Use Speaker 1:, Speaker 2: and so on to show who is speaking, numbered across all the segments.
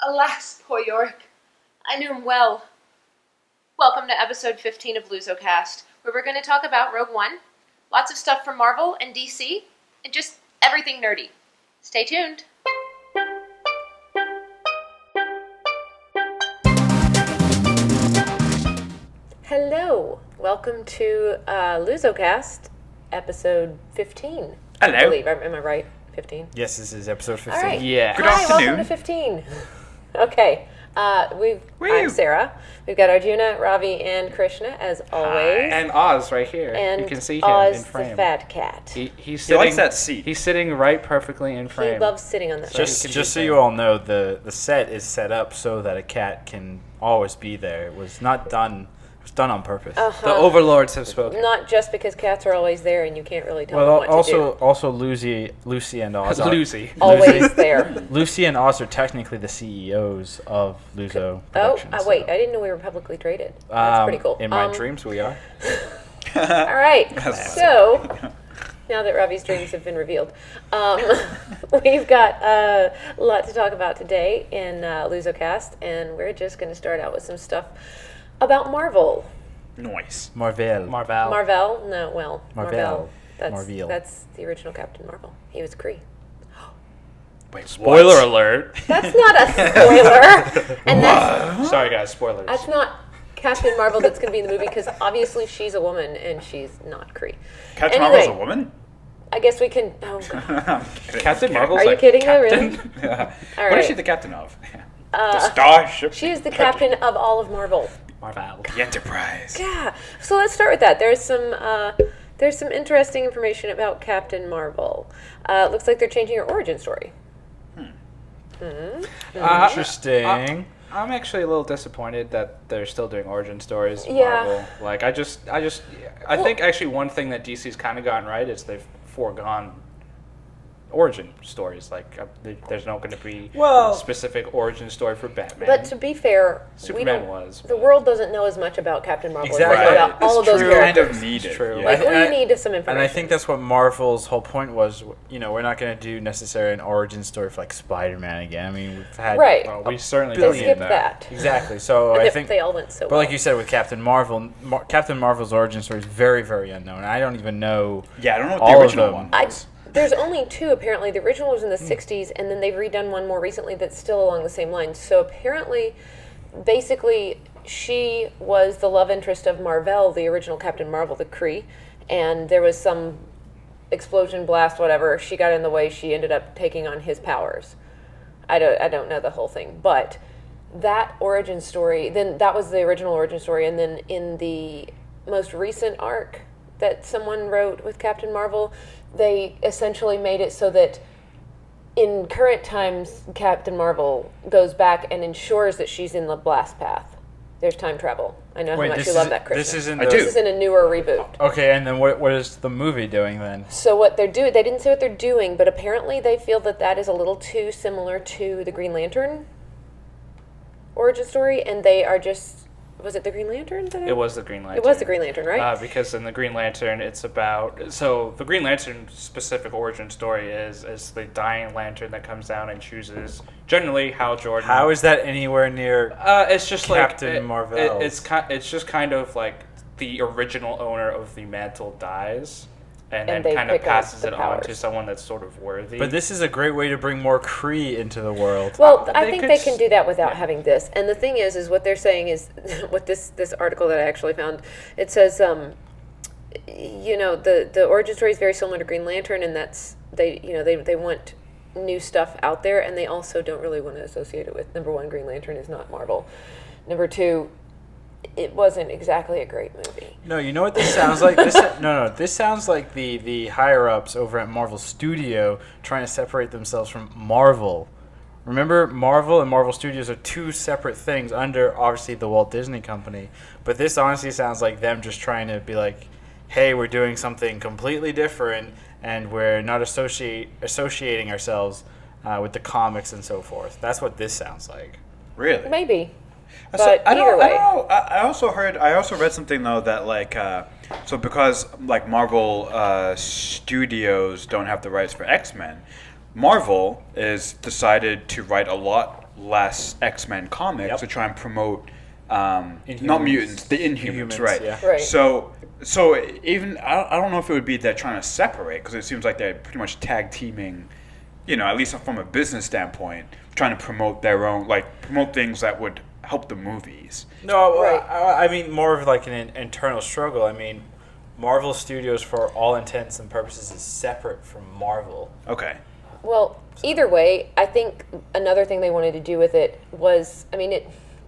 Speaker 1: Alas, poor Yorick. I knew him well. Welcome to episode 15 of LuZoCast, where we're going to talk about Rogue One, lots of stuff from Marvel and DC, and just everything nerdy. Stay tuned. Hello. Welcome to LuZoCast, episode 15.
Speaker 2: Hello.
Speaker 1: I believe. Am I right? 15?
Speaker 3: Yes, this is episode 15.
Speaker 1: All right.
Speaker 2: Yeah.
Speaker 1: Good afternoon. Welcome to 15. Okay. I'm Sarah. We've got Arjuna, Ravi, and Krishna, as always.
Speaker 2: And Oz right here.
Speaker 1: And
Speaker 2: you can see him
Speaker 1: Oz,
Speaker 2: in frame.
Speaker 1: the fat cat.
Speaker 2: He's
Speaker 4: He likes that seat.
Speaker 2: He's sitting right perfectly in frame.
Speaker 1: He loves sitting on that.
Speaker 3: Just so you all know, the set is set up so that a cat can always be there. It was not done. It was done on purpose.
Speaker 2: The overlords have spoken.
Speaker 1: Not just because cats are always there and you can't really tell
Speaker 3: Well,
Speaker 1: them what to do.
Speaker 3: also Lucy and Oz.
Speaker 2: Lucy.
Speaker 1: Always there.
Speaker 3: Lucy and Oz are technically the CEOs of LuZo Productions.
Speaker 1: Wait, I didn't know we were publicly traded. That's pretty cool.
Speaker 3: In my dreams, we are.
Speaker 1: All right. So, now that Ravi's dreams have been revealed, we've got a lot to talk about today in LuZoCast, and we're just going to start out with some stuff about Marvel.
Speaker 4: Nice.
Speaker 3: Marvel.
Speaker 1: Marvel? No, well,
Speaker 3: Marvel.
Speaker 1: Marvel. That's the original Captain Marvel. He was Kree.
Speaker 4: Wait,
Speaker 2: Spoiler alert.
Speaker 1: That's not a spoiler. And that's
Speaker 2: Sorry, guys. Spoilers.
Speaker 1: That's not Captain Marvel that's going to be in the movie, because obviously she's a woman and she's not Kree.
Speaker 4: Captain
Speaker 1: Anyway,
Speaker 4: Marvel's a woman?
Speaker 1: I guess we can... Oh, God.
Speaker 4: I'm kidding.
Speaker 2: Captain Marvel's
Speaker 1: Are you
Speaker 2: like
Speaker 1: kidding her,
Speaker 2: captain?
Speaker 1: really?
Speaker 4: Yeah.
Speaker 1: All
Speaker 4: What is
Speaker 1: right.
Speaker 4: she the captain of? The Starship.
Speaker 1: She is the captain of all of Marvel.
Speaker 2: Marvel.
Speaker 4: The Enterprise.
Speaker 1: Yeah. So let's start with that. There's some interesting information about Captain Marvel. It looks like they're changing her origin story.
Speaker 3: Interesting.
Speaker 2: I'm actually a little disappointed that they're still doing origin stories in
Speaker 1: Yeah.
Speaker 2: Marvel. Like, I think actually one thing that DC's kind of gotten right is they've foregone origin stories. Like, there's not going to be a specific origin story for Batman.
Speaker 1: But to be fair,
Speaker 2: Superman
Speaker 1: the world doesn't know as much about Captain Marvel
Speaker 3: Exactly.
Speaker 1: as they know about all of those
Speaker 3: True.
Speaker 1: characters.
Speaker 4: Kind of need it.
Speaker 3: True.
Speaker 4: Yeah.
Speaker 1: Like, we
Speaker 3: And I-
Speaker 1: need some information.
Speaker 3: And I think that's what Marvel's whole point was. You know, we're not going to do necessarily an origin story for like Spider-Man again. I mean, we've had
Speaker 1: Right.
Speaker 2: Well, we certainly
Speaker 1: They
Speaker 2: don't
Speaker 1: skipped
Speaker 2: need
Speaker 1: that.
Speaker 3: exactly. So
Speaker 1: And
Speaker 3: I
Speaker 1: if
Speaker 3: think
Speaker 1: they all went so
Speaker 3: But
Speaker 1: well.
Speaker 3: like you said with Captain Marvel, Captain Marvel's origin story is very, very unknown. I don't even know.
Speaker 4: Yeah, I don't know what
Speaker 3: all
Speaker 4: the
Speaker 3: of
Speaker 4: original
Speaker 3: them.
Speaker 4: one was.
Speaker 1: There's only two, apparently. The original was in the 60s, and then they've redone one more recently that's still along the same lines. So apparently, basically, she was the love interest of Marvel, the original Captain Marvel, the Kree, and there was some explosion, blast, whatever. She got in the way. She ended up taking on his powers. I don't know the whole thing, but that origin story, then that was the original origin story, and then in the most recent arc that someone wrote with Captain Marvel, they essentially made it so that in current times, Captain Marvel goes back and ensures that she's in the blast path. There's time travel. I know how much you love that, Krishna.
Speaker 3: This isn't.
Speaker 4: I
Speaker 3: the-
Speaker 4: do.
Speaker 1: This is in a newer reboot.
Speaker 3: Okay, and then what is the movie doing then?
Speaker 1: So what they're doing, they didn't say what they're doing, but apparently they feel that that is a little too similar to the Green Lantern origin story, and they are just... Was it the Green Lantern?
Speaker 2: It was the Green Lantern.
Speaker 1: It was the Green Lantern, right?
Speaker 2: Because in the Green Lantern, it's about... So the Green Lantern specific origin story is the dying lantern that comes down and chooses generally Hal Jordan.
Speaker 3: How is that anywhere near?
Speaker 2: It's just
Speaker 3: Captain
Speaker 2: like
Speaker 3: Marvel?
Speaker 2: It's just kind of like the original owner of the mantle dies, and
Speaker 1: And
Speaker 2: then
Speaker 1: they
Speaker 2: kind of
Speaker 1: pick up
Speaker 2: passes
Speaker 1: the
Speaker 2: it on to
Speaker 1: powers.
Speaker 2: someone that's sort of worthy.
Speaker 3: But this is a great way to bring more Kree into the world.
Speaker 1: Well, I
Speaker 2: they
Speaker 1: think
Speaker 2: could
Speaker 1: they can
Speaker 2: s-
Speaker 1: do that without having this. And the thing is what they're saying is, what this article that I actually found, it says, the origin story is very similar to Green Lantern, and that's they want new stuff out there, and they also don't really want to associate it with, number one, Green Lantern is not Marvel. Number two, it wasn't exactly a great movie.
Speaker 3: No, you know what this sounds like? This sounds like the higher ups over at Marvel Studio trying to separate themselves from Marvel. Remember, Marvel and Marvel Studios are two separate things under obviously the Walt Disney Company. But this honestly sounds like them just trying to be like, hey, we're doing something completely different, and we're not associating ourselves with the comics and so forth. That's what this sounds like.
Speaker 4: Really?
Speaker 1: Maybe.
Speaker 4: So,
Speaker 1: But
Speaker 4: I don't
Speaker 1: either way.
Speaker 4: know. I also read something though that like so because like Marvel Studios don't have the rights for X-Men, Marvel is decided to write a lot less X-Men comics
Speaker 3: Yep.
Speaker 4: to try and promote not mutants, the Inhumans, right?
Speaker 3: Yeah.
Speaker 1: Right.
Speaker 4: So even I don't know if it would be they're trying to separate, because it seems like they're pretty much tag teaming, at least from a business standpoint, trying to promote their own, promote things that would help the movies.
Speaker 3: No,
Speaker 1: Right.
Speaker 3: I mean more of like an internal struggle. I mean, Marvel Studios, for all intents and purposes, is separate from Marvel.
Speaker 4: Okay.
Speaker 1: Well, either way, I think another thing they wanted to do with it was,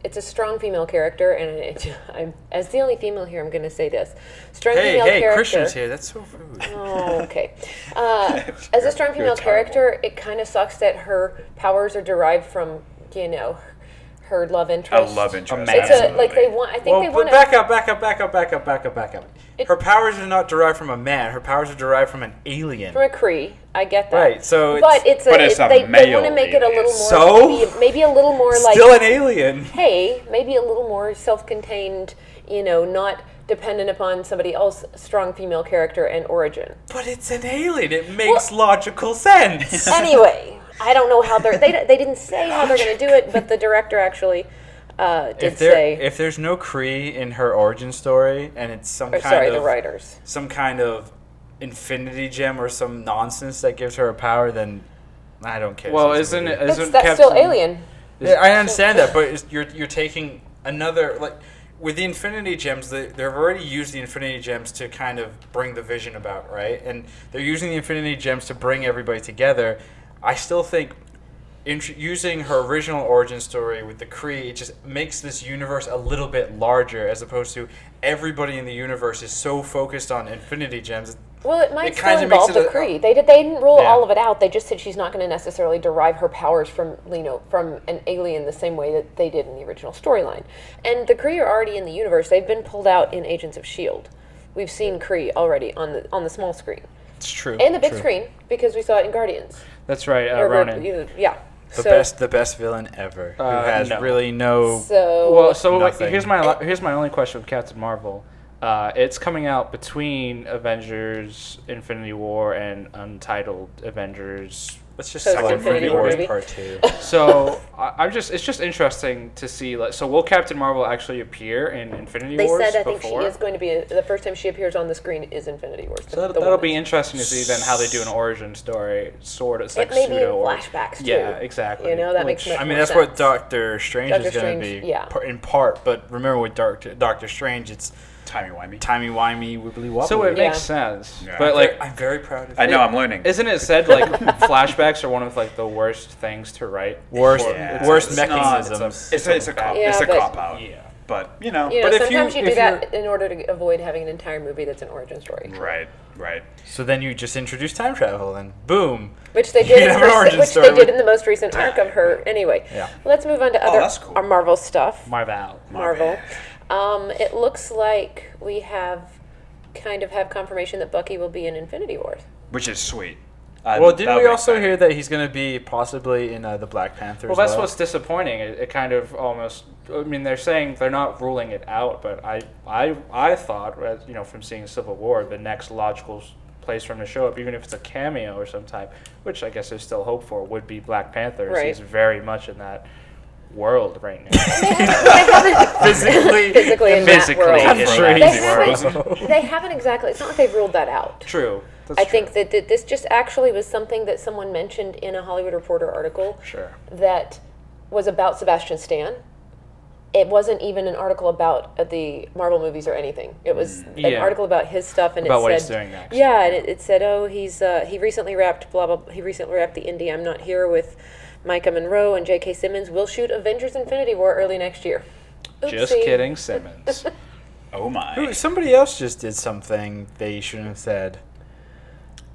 Speaker 1: it's a strong female character, and I'm, as the only female here, I'm going to say this. Strong female character.
Speaker 3: Christian's here. That's so rude.
Speaker 1: Oh, okay. As a strong female character, it kind of sucks that her powers are derived from, her love interest.
Speaker 4: A love interest.
Speaker 1: It's
Speaker 4: absolutely.
Speaker 1: they want. I think they want.
Speaker 3: back up. Her powers are not derived from a man. Her powers are derived from an alien.
Speaker 1: From a Kree, I get that.
Speaker 3: Right, so
Speaker 1: but
Speaker 3: it's-
Speaker 1: they want to make it a little more.
Speaker 3: So?
Speaker 1: maybe a little more like.
Speaker 3: Still an alien.
Speaker 1: Hey, maybe a little more self-contained. Not dependent upon somebody else's strong female character and origin.
Speaker 3: But it's an alien. It makes logical sense.
Speaker 1: Anyway, I don't know how they didn't say how they're going to do it, but the director actually did say.
Speaker 3: If there's no Kree in her origin story, and it's
Speaker 1: the writers.
Speaker 3: some kind of infinity gem or some nonsense that gives her a power, then I don't care.
Speaker 2: Well,
Speaker 3: Isn't
Speaker 1: That's still Alien.
Speaker 3: Yeah, I understand that, but you're taking another, like, with the Infinity Gems, they've already used the Infinity Gems to kind of bring the Vision about, right? And they're using the Infinity Gems to bring everybody together. I still think using her original origin story with the Kree, it just makes this universe a little bit larger, as opposed to everybody in the universe is so focused on Infinity Gems.
Speaker 1: Well, it might still
Speaker 3: kinda
Speaker 1: involve
Speaker 3: makes
Speaker 1: the
Speaker 3: it
Speaker 1: Kree. They didn't rule
Speaker 3: Yeah.
Speaker 1: all of it out. They just said she's not going to necessarily derive her powers from from an alien the same way that they did in the original storyline. And the Kree are already in the universe. They've been pulled out in Agents of S.H.I.E.L.D. We've seen Kree already on the small screen
Speaker 3: It's true.
Speaker 1: and the big screen because we saw it in Guardians.
Speaker 2: That's right,
Speaker 1: Or-
Speaker 2: Ronan.
Speaker 1: yeah.
Speaker 3: The best villain ever, who has
Speaker 2: no.
Speaker 3: really no.
Speaker 1: So
Speaker 3: Nothing.
Speaker 2: Here's my only question with Captain Marvel. It's coming out between Avengers: Infinity War and Untitled Avengers.
Speaker 3: Let's just
Speaker 1: So it's
Speaker 3: call it
Speaker 1: Infinity
Speaker 3: Infinity
Speaker 1: War,
Speaker 3: Wars
Speaker 1: maybe?
Speaker 3: Part 2.
Speaker 2: So it's just interesting to see. So will Captain Marvel actually appear in Infinity
Speaker 1: they
Speaker 2: Wars
Speaker 1: said I think
Speaker 2: before?
Speaker 1: she is going to be the first time she appears on the screen is Infinity Wars.
Speaker 2: So that'll be interesting to see then how they do an origin story, sort of. It's like
Speaker 1: It may be in
Speaker 2: pseudo or
Speaker 1: flashbacks too.
Speaker 2: Yeah, exactly.
Speaker 1: That makes much
Speaker 3: I mean,
Speaker 1: more
Speaker 3: that's
Speaker 1: sense.
Speaker 3: what Doctor Strange
Speaker 1: Doctor
Speaker 3: is going to
Speaker 1: Strange,
Speaker 3: be,
Speaker 1: yeah.
Speaker 3: in part. But remember, with Doctor Strange, it's
Speaker 4: Timey-wimey.
Speaker 3: timey-wimey, wibbly-wobbly.
Speaker 2: So it
Speaker 1: Yeah.
Speaker 2: makes sense.
Speaker 4: Yeah.
Speaker 2: But like,
Speaker 3: I'm very proud of
Speaker 4: I
Speaker 3: you.
Speaker 4: know, I'm learning.
Speaker 2: isn't it said like flashbacks are one of like the worst things to write?
Speaker 3: Worst,
Speaker 4: Yeah.
Speaker 3: worst
Speaker 4: It's not-
Speaker 3: mechanisms.
Speaker 4: It's a cop.
Speaker 1: Yeah,
Speaker 4: it's a
Speaker 1: but-
Speaker 4: cop out.
Speaker 2: Yeah.
Speaker 4: But
Speaker 3: But if
Speaker 1: sometimes
Speaker 3: you-
Speaker 1: you do
Speaker 3: if
Speaker 1: that in order to avoid having an entire movie that's an origin story.
Speaker 4: right.
Speaker 3: So then you just introduce time travel, and boom.
Speaker 1: Which they
Speaker 3: You
Speaker 1: did.
Speaker 3: have an origin
Speaker 1: Which
Speaker 3: story
Speaker 1: they did
Speaker 3: with-
Speaker 1: in the most recent arc of her. Anyway,
Speaker 3: Yeah.
Speaker 1: let's move on to other
Speaker 4: that's cool.
Speaker 1: our Marvel stuff.
Speaker 2: Marvel.
Speaker 1: Marvel. It looks like we have confirmation that Bucky will be in Infinity Wars.
Speaker 4: Which is sweet.
Speaker 3: Well, didn't
Speaker 4: that'll
Speaker 3: we
Speaker 4: be
Speaker 3: also
Speaker 4: exciting.
Speaker 3: hear that he's going to be possibly in the Black Panther?
Speaker 2: Well,
Speaker 3: as
Speaker 2: that's
Speaker 3: well?
Speaker 2: what's disappointing. It kind of almost. I mean, they're saying they're not ruling it out, but I thought, from seeing Civil War, the next logical place for him to show up, even if it's a cameo or some type, which I guess there's still hope for, would be Black Panther.
Speaker 1: Right.
Speaker 2: He's very much in that world right now.
Speaker 3: physically
Speaker 1: in that world.
Speaker 3: I'm sure
Speaker 2: in
Speaker 3: he's
Speaker 2: that
Speaker 1: They haven't exactly. It's not like they've ruled that out.
Speaker 2: True. That's
Speaker 1: I
Speaker 2: true.
Speaker 1: think that this just actually was something that someone mentioned in a Hollywood Reporter article.
Speaker 2: Sure.
Speaker 1: That was about Sebastian Stan. It wasn't even an article about the Marvel movies or anything. It was an
Speaker 2: Yeah.
Speaker 1: article about his stuff, and
Speaker 2: About
Speaker 1: it
Speaker 2: what
Speaker 1: said,
Speaker 2: he's doing next.
Speaker 1: Yeah, and it said, oh, he recently wrapped blah blah. He recently wrapped the indie I'm Not Here with Micah Monroe and J.K. Simmons. We'll shoot Avengers: Infinity War early next year.
Speaker 2: Just
Speaker 1: Oopsie.
Speaker 2: kidding, Simmons.
Speaker 4: Oh my.
Speaker 3: Somebody else just did something they shouldn't have said.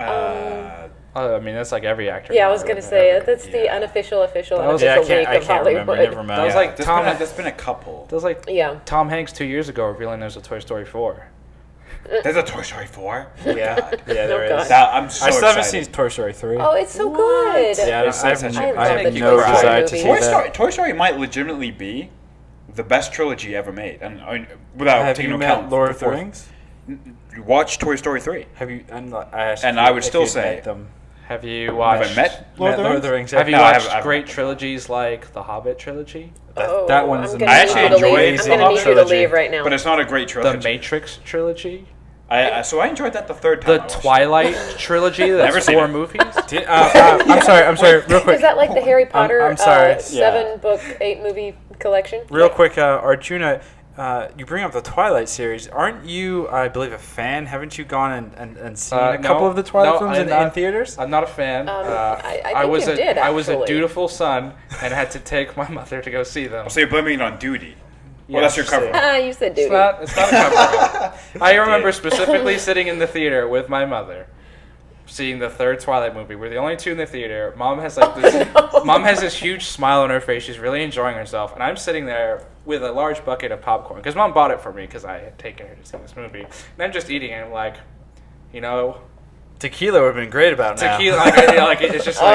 Speaker 2: I mean, that's like every actor.
Speaker 1: Yeah, I
Speaker 2: now,
Speaker 1: was gonna
Speaker 2: isn't it?
Speaker 1: say that's the unofficial official
Speaker 2: That was-
Speaker 1: unofficial
Speaker 3: Yeah,
Speaker 1: week
Speaker 3: I
Speaker 1: of
Speaker 3: can't remember.
Speaker 1: Hollywood.
Speaker 3: Never mind.
Speaker 2: That was like Tom.
Speaker 4: There's been a couple.
Speaker 2: That was like
Speaker 1: Yeah.
Speaker 2: Tom Hanks 2 years ago revealing there's a Toy Story 4.
Speaker 4: There's a Toy Story 4.
Speaker 3: Yeah, yeah, there
Speaker 1: Oh,
Speaker 3: is.
Speaker 1: God.
Speaker 4: Now, I'm so
Speaker 3: I still haven't
Speaker 4: excited.
Speaker 3: seen Toy Story 3.
Speaker 1: Oh, it's so good.
Speaker 3: Yeah,
Speaker 4: It's
Speaker 3: I have,
Speaker 4: such a-
Speaker 3: I
Speaker 1: I
Speaker 3: have
Speaker 1: love the
Speaker 3: no
Speaker 1: Toy Story
Speaker 3: desire to
Speaker 1: movies.
Speaker 3: see that.
Speaker 4: Toy Story might legitimately be the best trilogy ever made, and without
Speaker 3: Have
Speaker 4: taking
Speaker 3: you
Speaker 4: into
Speaker 3: met
Speaker 4: account
Speaker 3: Lord
Speaker 4: the
Speaker 3: of the
Speaker 4: fourth.
Speaker 3: Rings?
Speaker 4: Watch Toy Story 3.
Speaker 3: Have you?
Speaker 4: And I would still say-
Speaker 3: them.
Speaker 2: Have you
Speaker 4: Have
Speaker 2: watched?
Speaker 4: I met Lord of the Rings?
Speaker 2: Have you
Speaker 4: No, I
Speaker 2: watched
Speaker 4: haven't.
Speaker 2: great trilogies like the Hobbit trilogy,
Speaker 3: That one is
Speaker 1: I'm
Speaker 3: amazing.
Speaker 1: gonna
Speaker 4: I actually
Speaker 1: need you to
Speaker 4: enjoy
Speaker 1: leave.
Speaker 4: the
Speaker 1: I'm going to
Speaker 3: Hobbit
Speaker 1: need you to
Speaker 3: trilogy.
Speaker 1: leave right now.
Speaker 4: But it's not a great
Speaker 2: the
Speaker 4: trilogy.
Speaker 2: Matrix trilogy,
Speaker 4: So I enjoyed that the third time.
Speaker 2: the
Speaker 4: I watched it.
Speaker 2: Twilight trilogy?
Speaker 4: Never
Speaker 2: That's
Speaker 4: seen
Speaker 2: 4
Speaker 4: it.
Speaker 2: movies.
Speaker 3: I'm sorry, real quick.
Speaker 1: Is that like the Harry Potter
Speaker 3: I'm sorry.
Speaker 1: 7-book, 8-movie collection?
Speaker 3: Real quick, Arjuna, you bring up the Twilight series. Aren't you, I believe, a fan? Haven't you gone and seen a couple
Speaker 2: No,
Speaker 3: of the Twilight
Speaker 2: no,
Speaker 3: films in theaters?
Speaker 2: I'm not a fan.
Speaker 1: I think
Speaker 2: was
Speaker 1: you did,
Speaker 2: I was a
Speaker 1: actually.
Speaker 2: dutiful son and had to take my mother to go see them.
Speaker 4: So you're blaming it on duty. Well,
Speaker 2: Yes,
Speaker 4: that's your cover.
Speaker 1: Ah, you said duty.
Speaker 2: It's not a cover. I remember specifically sitting in the theater with my mother, seeing the third Twilight movie. We're the only 2 in the theater. Mom has this huge smile on her face. She's really enjoying herself, and I'm sitting there with a large bucket of popcorn because Mom bought it for me because I had taken her to see this movie. And I'm just eating it. I'm like,
Speaker 3: Tequila would have been great about now.
Speaker 2: tequila. It's just like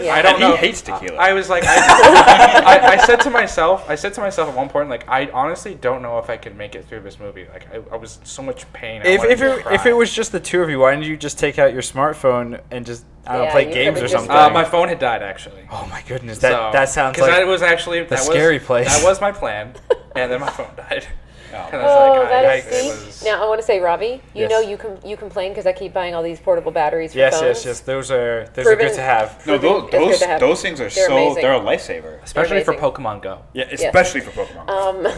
Speaker 1: yeah.
Speaker 2: I don't
Speaker 4: And
Speaker 2: know.
Speaker 4: he hates tequila.
Speaker 2: I was like, I said to myself at one point, like, I honestly don't know if I could make it through this movie. Like, I was so much pain. I wanted to cry.
Speaker 3: If it was just the 2 of you, why didn't you just take out your smartphone and just
Speaker 1: Yeah,
Speaker 3: play
Speaker 1: you
Speaker 3: games
Speaker 1: could've
Speaker 3: or
Speaker 1: just
Speaker 3: something?
Speaker 2: my phone had died actually.
Speaker 3: Oh my goodness,
Speaker 2: So-
Speaker 3: that sounds
Speaker 2: because
Speaker 3: like
Speaker 2: that was actually
Speaker 3: the scary place.
Speaker 2: That was my plan, and then my phone died. And I was
Speaker 1: Oh,
Speaker 2: like,
Speaker 1: that is
Speaker 2: it
Speaker 1: see.
Speaker 2: was-
Speaker 1: Now I want to say, Ravi, you
Speaker 3: Yes.
Speaker 1: know you complain because I keep buying all these portable batteries for
Speaker 3: yes,
Speaker 1: phones.
Speaker 3: yes. Those are
Speaker 1: Proven-
Speaker 3: good to have.
Speaker 4: No,
Speaker 1: It's good to have.
Speaker 4: those things are
Speaker 1: They're amazing.
Speaker 4: they're a lifesaver.
Speaker 2: especially for
Speaker 1: amazing.
Speaker 2: Pokemon Go.
Speaker 4: Yeah, especially for Pokemon.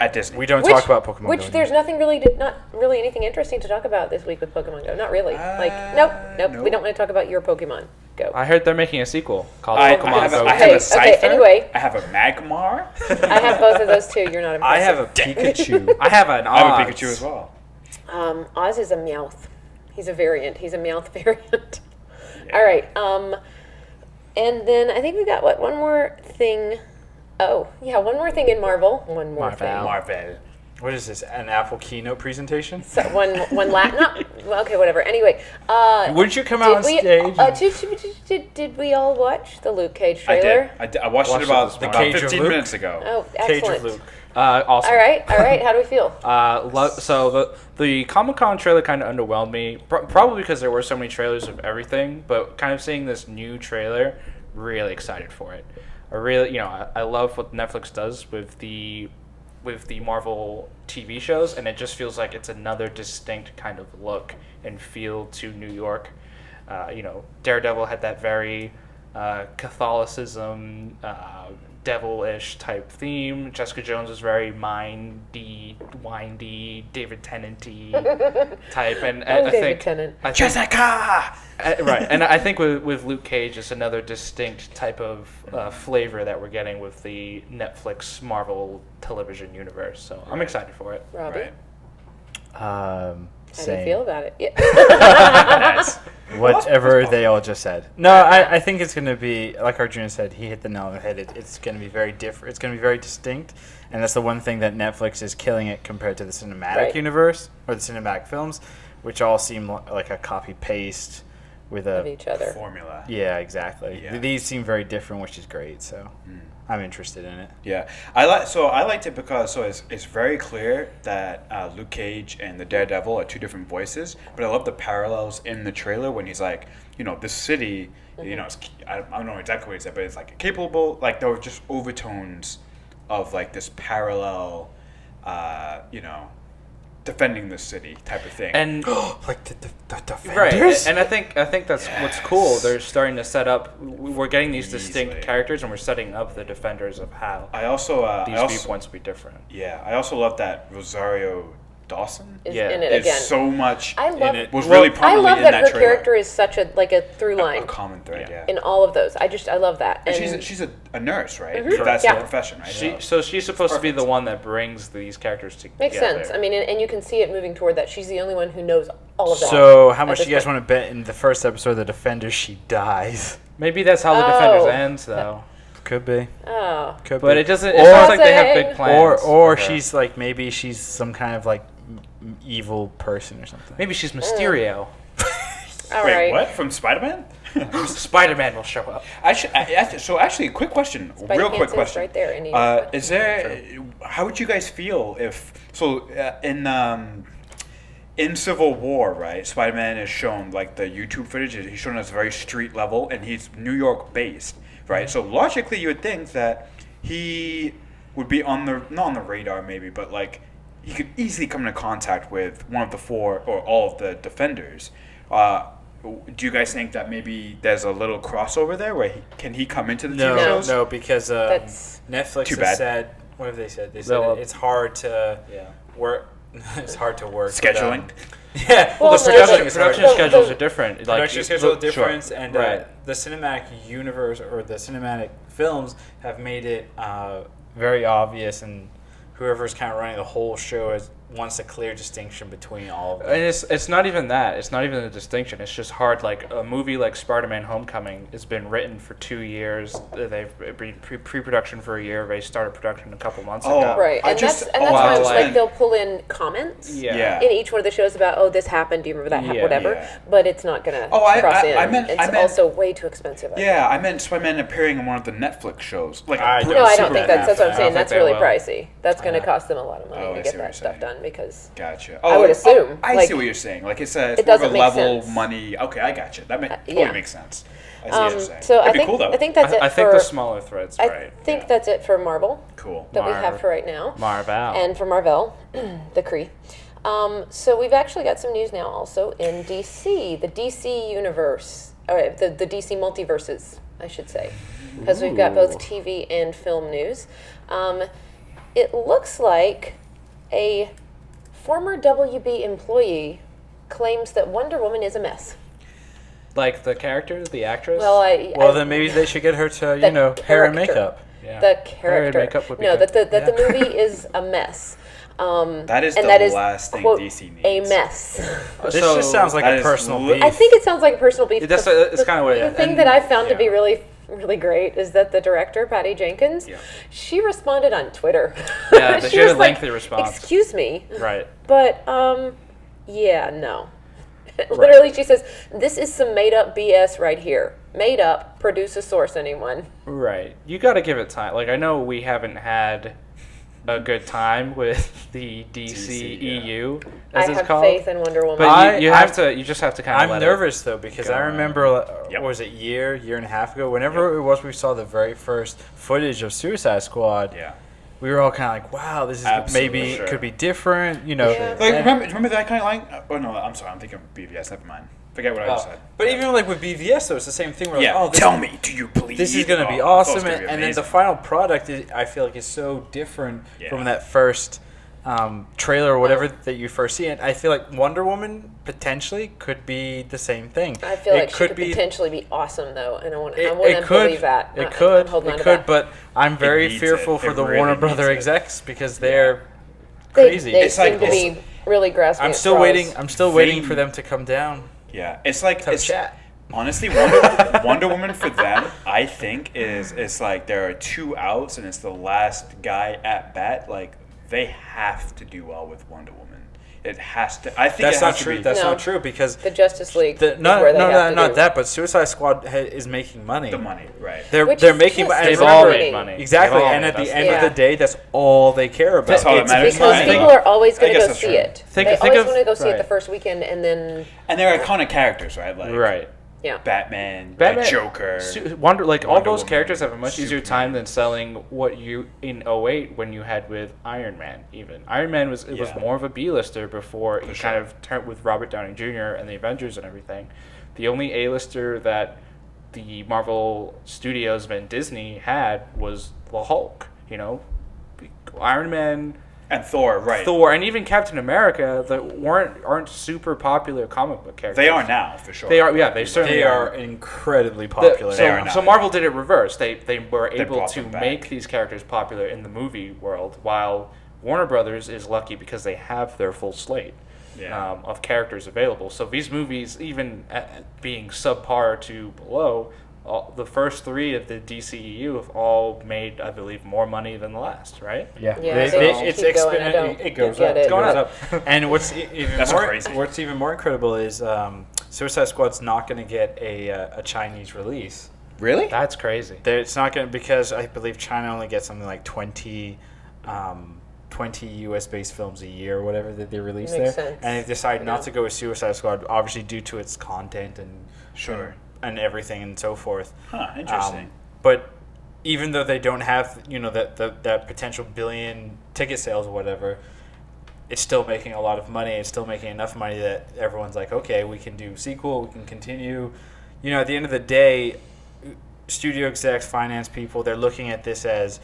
Speaker 4: At Disney.
Speaker 3: We don't talk about Pokemon.
Speaker 1: Which
Speaker 3: Go
Speaker 1: there's
Speaker 3: anymore.
Speaker 1: nothing really, not really anything interesting to talk about this week with Pokemon Go. Not really. Nope.
Speaker 4: nope.
Speaker 1: We don't want to talk about your Pokemon Go.
Speaker 2: I heard they're making a sequel called
Speaker 4: I
Speaker 2: Pokemon
Speaker 4: have
Speaker 2: Go.
Speaker 4: a
Speaker 1: Okay,
Speaker 4: Scyther.
Speaker 1: anyway.
Speaker 4: I have a Magmar.
Speaker 1: I have both of those too. You're not impressed.
Speaker 3: I have a Pikachu.
Speaker 2: I have an
Speaker 4: I have a
Speaker 2: Oz.
Speaker 4: Pikachu as well.
Speaker 1: Oz is a Meowth. He's a variant. He's a Meowth variant. All right. And then I think we got one more thing. Oh, yeah, one more thing in Marvel. One more
Speaker 3: Marvel.
Speaker 1: thing.
Speaker 4: Marvel.
Speaker 3: What is this? An Apple keynote presentation?
Speaker 1: So one Latin. Well, okay, whatever. Anyway,
Speaker 3: Wouldn't you come out on stage?
Speaker 1: Did we all watch the Luke Cage
Speaker 4: I
Speaker 1: trailer?
Speaker 4: did. I watched
Speaker 2: Watched
Speaker 4: it about,
Speaker 2: it this morning.
Speaker 3: Cage of
Speaker 4: 15
Speaker 3: Luke?
Speaker 4: minutes ago.
Speaker 1: Oh,
Speaker 3: Cage
Speaker 1: excellent.
Speaker 3: of Luke.
Speaker 2: Awesome.
Speaker 1: All right. How do we feel?
Speaker 2: So the Comic-Con trailer kind of underwhelmed me, probably because there were so many trailers of everything. But kind of seeing this new trailer, really excited for it. I love what Netflix does with the Marvel TV shows, and it just feels like it's another distinct kind of look and feel to New York. Daredevil had that very Catholicism, devilish type theme. Jessica Jones was very mindy, windy, David Tennant-y type, and I
Speaker 1: David
Speaker 2: think
Speaker 1: Tennant.
Speaker 4: Jessica!
Speaker 2: right, and I think with Luke Cage, it's another distinct type of flavor that we're getting with the Netflix Marvel television universe. So I'm excited for it.
Speaker 1: Robbie,
Speaker 4: Right.
Speaker 1: how do you
Speaker 3: Same.
Speaker 1: feel about it? Yeah.
Speaker 4: Nice.
Speaker 3: Whatever they all just said. No, I think it's going to be, like Arjuna said, he hit the nail on the head. It's going to be very different. It's going to be very distinct. And that's the one thing that Netflix is killing it compared to the cinematic
Speaker 1: Right.
Speaker 3: universe or the cinematic films, which all seem like a copy-paste with
Speaker 1: Of
Speaker 3: a...
Speaker 1: each other.
Speaker 4: Formula.
Speaker 3: Yeah, exactly.
Speaker 4: Yeah.
Speaker 3: These seem very different, which is great. So I'm interested in it.
Speaker 4: Yeah, I liked it because it's very clear that Luke Cage and the Daredevil are 2 different voices. But I love the parallels in the trailer when he's like, this city, it's, I don't know exactly what he said, but it's like capable. Like there were just overtones of like this parallel, defending the city type of thing.
Speaker 2: And
Speaker 3: Like the Defenders?
Speaker 2: right, and I think that's what's cool. They're starting to set up. We're getting these distinct
Speaker 4: Easily.
Speaker 2: characters, and we're setting up the defenders of how
Speaker 4: I also
Speaker 2: these viewpoints will be different.
Speaker 4: yeah, I also love that Rosario Dawson
Speaker 1: Is
Speaker 2: Yeah.
Speaker 1: in it
Speaker 4: is
Speaker 1: again.
Speaker 4: so much.
Speaker 1: I love
Speaker 3: it.
Speaker 4: Was really
Speaker 1: I
Speaker 4: prominently
Speaker 1: love
Speaker 4: in
Speaker 1: that
Speaker 4: that
Speaker 1: her
Speaker 4: trailer.
Speaker 1: character is such a through line
Speaker 4: A common thread, yeah.
Speaker 1: in all of those. I love that.
Speaker 4: And
Speaker 1: And
Speaker 4: she's a nurse, right?
Speaker 1: Mhm.
Speaker 4: That's
Speaker 1: Yeah.
Speaker 4: her profession, right?
Speaker 2: So she's supposed to be
Speaker 4: Perfect.
Speaker 2: the one that brings these characters together.
Speaker 1: makes sense. I mean, and you can see it moving toward that. She's the only one who knows all of that.
Speaker 3: So how
Speaker 1: at
Speaker 3: much do
Speaker 1: this
Speaker 3: you guys
Speaker 1: point.
Speaker 3: want to bet in the first episode of The Defenders she dies?
Speaker 2: Maybe that's how the
Speaker 1: Oh.
Speaker 2: defenders ends, though.
Speaker 3: Could be.
Speaker 1: Oh,
Speaker 3: Could
Speaker 2: But
Speaker 3: be.
Speaker 2: it doesn't. It
Speaker 3: Or-
Speaker 2: sounds like they have big
Speaker 1: Or
Speaker 2: plans.
Speaker 3: Or
Speaker 2: for her.
Speaker 3: she's like, maybe she's some kind of like evil person or something.
Speaker 2: maybe she's Mysterio.
Speaker 1: all
Speaker 4: Wait,
Speaker 1: right.
Speaker 4: what? From Spider-Man?
Speaker 2: Spider-Man will show up.
Speaker 4: Actually, quick question. Real quick
Speaker 1: Hansen's
Speaker 4: question.
Speaker 1: right there. And
Speaker 4: Is there? How would you guys feel if? So in Civil War, right, Spider-Man is shown, like the YouTube footage, he's shown as very street level, and he's New York based, right? So logically, you would think that he would be not on the radar maybe, but like he could easily come into contact with one of the four or all of the Defenders. Do you guys think that maybe there's a little crossover there where can he come into the TV shows?
Speaker 3: No, because Netflix
Speaker 4: Too
Speaker 3: has
Speaker 4: bad.
Speaker 3: said, what have they said? They said it's hard to work. It's hard to work.
Speaker 4: Scheduling?
Speaker 3: Yeah.
Speaker 1: Well,
Speaker 2: the production schedules are different.
Speaker 3: Production schedules are different,
Speaker 2: sure.
Speaker 3: and
Speaker 2: Right.
Speaker 3: the cinematic universe or the cinematic films have made it very obvious, and whoever's kind of running the whole show wants a clear distinction between all of them.
Speaker 2: And it's not even that. It's not even a distinction. It's just hard. Like a movie like Spider-Man: Homecoming has been written for 2 years. They've been pre-production for a year. They started production a couple months ago.
Speaker 1: Right, and that's why like they'll pull in comments
Speaker 2: Yeah.
Speaker 1: in each one of the shows about, this happened, do you remember that, whatever.
Speaker 4: Yeah.
Speaker 1: But it's not gonna cross in. It's also way too expensive.
Speaker 4: I meant Spider-Man appearing in one of the Netflix shows. Like
Speaker 3: I
Speaker 1: No, I don't think
Speaker 3: Superman
Speaker 1: that's what I'm saying.
Speaker 2: think
Speaker 1: That's
Speaker 2: they
Speaker 1: really
Speaker 2: will.
Speaker 1: pricey. That's going to cost them a lot of money
Speaker 4: Oh, I
Speaker 1: to
Speaker 4: see
Speaker 1: get
Speaker 4: what
Speaker 1: that
Speaker 4: you're
Speaker 1: stuff
Speaker 4: saying.
Speaker 1: done because
Speaker 4: Gotcha.
Speaker 1: I would assume,
Speaker 4: I
Speaker 1: like,
Speaker 4: see what you're saying. Like it's a
Speaker 1: it
Speaker 4: more of a
Speaker 1: doesn't make
Speaker 4: level
Speaker 1: sense.
Speaker 4: money. Okay, I got you. That totally
Speaker 1: yeah.
Speaker 4: makes sense. I see what you're saying.
Speaker 1: so
Speaker 4: That'd
Speaker 1: I
Speaker 4: be
Speaker 1: think
Speaker 4: cool though.
Speaker 1: I think that's it
Speaker 2: I think
Speaker 1: for
Speaker 2: the smaller threads,
Speaker 1: I
Speaker 2: right?
Speaker 1: think that's it for Marvel
Speaker 4: Cool.
Speaker 1: that we have for right now.
Speaker 2: Marvel.
Speaker 1: And for Marvel, the Kree. So we've actually got some news now also in DC, the DC universe, or the DC multiverses, I should say, because we've got both TV and film news. It looks like a former WB employee claims that Wonder Woman is a mess.
Speaker 2: Like the character, the actress.
Speaker 1: Well,
Speaker 3: Then maybe they should get her to,
Speaker 1: The
Speaker 3: hair and
Speaker 1: character.
Speaker 3: makeup.
Speaker 2: Yeah.
Speaker 1: the
Speaker 2: Hair and
Speaker 1: character.
Speaker 2: makeup would be
Speaker 1: No,
Speaker 2: good.
Speaker 1: that the movie is a mess.
Speaker 4: That is
Speaker 1: and
Speaker 4: the
Speaker 1: that is,
Speaker 4: last thing
Speaker 1: quote,
Speaker 4: DC needs.
Speaker 1: a mess.
Speaker 3: This just sounds like
Speaker 4: that
Speaker 3: a
Speaker 4: is
Speaker 3: personal
Speaker 4: lit-
Speaker 3: beef.
Speaker 1: I think it sounds like a personal beef.
Speaker 2: That's
Speaker 1: The
Speaker 2: kind of what it is.
Speaker 1: thing
Speaker 2: And-
Speaker 1: that I found to be
Speaker 2: yeah.
Speaker 1: really, really great is that the director, Patty Jenkins, she responded on Twitter.
Speaker 2: Yeah, she had
Speaker 1: was
Speaker 2: a lengthy response.
Speaker 1: Excuse me,
Speaker 2: Right.
Speaker 1: but yeah, no. Literally, she says, "This is some made-up BS right here. Made up. Produce a source, anyone."
Speaker 2: Right. You got to give it time. Like I know we haven't had a good time with the DCEU,
Speaker 1: I
Speaker 2: as it's
Speaker 1: have
Speaker 2: called.
Speaker 1: faith in Wonder Woman.
Speaker 2: But you just have to kind of.
Speaker 3: I'm nervous though because
Speaker 2: go
Speaker 3: I
Speaker 2: on.
Speaker 3: remember, what was it, year and a half ago, whenever it was we saw the very first footage of Suicide Squad.
Speaker 4: Yeah.
Speaker 3: We were all kind of like, wow, this is
Speaker 4: Absolutely,
Speaker 3: maybe
Speaker 4: sure.
Speaker 3: could be different,
Speaker 1: Yeah.
Speaker 4: Like
Speaker 3: and-
Speaker 4: remember that kind of line? Oh no, I'm sorry. I'm thinking of BVS. Never mind. Forget what I just said.
Speaker 3: But even like with BVS though, it's the same thing. We're
Speaker 4: Yeah.
Speaker 3: like, oh,
Speaker 4: Tell me, do you believe
Speaker 3: this is going to be
Speaker 4: Oh, I thought it was
Speaker 3: awesome,
Speaker 4: gonna be
Speaker 3: and then the
Speaker 4: amazing.
Speaker 3: final product I feel like is so different
Speaker 4: Yeah.
Speaker 3: from that first trailer or whatever that you first see. And I feel like Wonder Woman potentially could be the same thing.
Speaker 1: I feel like she could potentially be awesome, though, and I want to believe that.
Speaker 3: It could.
Speaker 1: I'm holding on
Speaker 3: It
Speaker 1: to
Speaker 3: could.
Speaker 1: that.
Speaker 3: But I'm very
Speaker 4: needs
Speaker 3: fearful
Speaker 4: it.
Speaker 3: for
Speaker 4: It
Speaker 3: the
Speaker 4: really
Speaker 3: Warner
Speaker 4: needs
Speaker 3: Brother
Speaker 4: it.
Speaker 3: execs because they're
Speaker 1: They
Speaker 3: crazy.
Speaker 4: It's
Speaker 1: seem
Speaker 4: like-
Speaker 1: to be really grasping.
Speaker 3: I'm
Speaker 1: at
Speaker 3: still
Speaker 1: straws.
Speaker 3: waiting. I'm still waiting for them to come down.
Speaker 4: Yeah, it's like
Speaker 3: To
Speaker 4: it's
Speaker 3: chat.
Speaker 4: honestly Wonder Woman for them. I think is like there are 2 outs and it's the last guy at bat. Like they have to do well with Wonder Woman. It has to. I think
Speaker 3: That's
Speaker 4: it
Speaker 3: not
Speaker 4: has
Speaker 3: true.
Speaker 4: To be,
Speaker 3: That's
Speaker 1: No.
Speaker 3: not true because
Speaker 1: The Justice League. is
Speaker 3: not
Speaker 1: where they have to
Speaker 3: not
Speaker 1: do.
Speaker 3: that. But Suicide Squad is making money.
Speaker 4: the money, right?
Speaker 3: They're
Speaker 1: Which
Speaker 3: they're
Speaker 1: is
Speaker 3: making
Speaker 1: just
Speaker 3: money.
Speaker 2: They've all made
Speaker 1: frustrating.
Speaker 2: money.
Speaker 3: Exactly,
Speaker 2: They've all
Speaker 3: and
Speaker 2: made
Speaker 3: at the
Speaker 2: us-
Speaker 3: end of
Speaker 1: Yeah.
Speaker 3: the day, that's all they care about.
Speaker 4: That's all that
Speaker 3: It's
Speaker 4: matters.
Speaker 1: Because
Speaker 4: Right.
Speaker 1: people are always going
Speaker 4: I
Speaker 1: to
Speaker 4: guess
Speaker 1: go
Speaker 4: that's
Speaker 1: see
Speaker 4: true.
Speaker 1: it.
Speaker 2: Think
Speaker 1: they
Speaker 2: of-
Speaker 1: always want to go see it
Speaker 2: right.
Speaker 1: the first weekend, and then
Speaker 4: And they're iconic characters, right? Like
Speaker 2: Right.
Speaker 1: yeah.
Speaker 4: Batman,
Speaker 2: Batman,
Speaker 4: Joker.
Speaker 2: Wonder all
Speaker 4: Wonder
Speaker 2: those
Speaker 4: Woman,
Speaker 2: characters have a much easier
Speaker 4: Superman.
Speaker 2: time than selling what you in 08 when you had with Iron Man. Even Iron Man was
Speaker 4: Yeah.
Speaker 2: more of a B-lister before he
Speaker 4: sure.
Speaker 2: kind of turned with Robert Downey Jr. and the Avengers and everything. The only A-lister that the Marvel Studios and Disney had was the Hulk. Iron Man,
Speaker 4: and Thor, right?
Speaker 2: Thor, and even Captain America that aren't super popular comic book characters.
Speaker 4: They are now for sure.
Speaker 2: They are. Yeah, they certainly
Speaker 3: They are incredibly popular.
Speaker 4: They are
Speaker 2: So
Speaker 4: now.
Speaker 2: Marvel did it reverse. They were able
Speaker 4: brought
Speaker 2: to
Speaker 4: them back.
Speaker 2: make these characters popular in the movie world, while Warner Brothers is lucky because they have their full slate
Speaker 4: Yeah.
Speaker 2: of characters available. So these movies, even at being subpar to below, the first 3 of the DCEU have all made, I believe, more money than the last, right?
Speaker 1: Yeah, they all
Speaker 3: it's
Speaker 1: keep going. I
Speaker 3: exponential.
Speaker 1: don't
Speaker 3: It goes
Speaker 1: get
Speaker 3: up.
Speaker 1: it.
Speaker 3: It goes
Speaker 2: Going
Speaker 3: up. And what's
Speaker 4: That's
Speaker 3: more
Speaker 4: crazy.
Speaker 3: what's even more incredible is Suicide Squad's not going to get a Chinese release.
Speaker 4: Really?
Speaker 2: That's crazy.
Speaker 3: It's not going to because I believe China only gets something like 20 20 US-based films a year or whatever that they release
Speaker 1: Makes
Speaker 3: there.
Speaker 1: sense.
Speaker 3: And they decide not to go with Suicide Squad, obviously due to its content and
Speaker 4: Sure.
Speaker 3: and everything and so forth.
Speaker 4: Huh, interesting.
Speaker 3: But even though they don't have, that potential billion ticket sales or whatever, it's still making a lot of money. It's still making enough money that everyone's like, okay, we can do sequel, we can continue. At the end of the day, studio execs, finance people, they're looking at this as,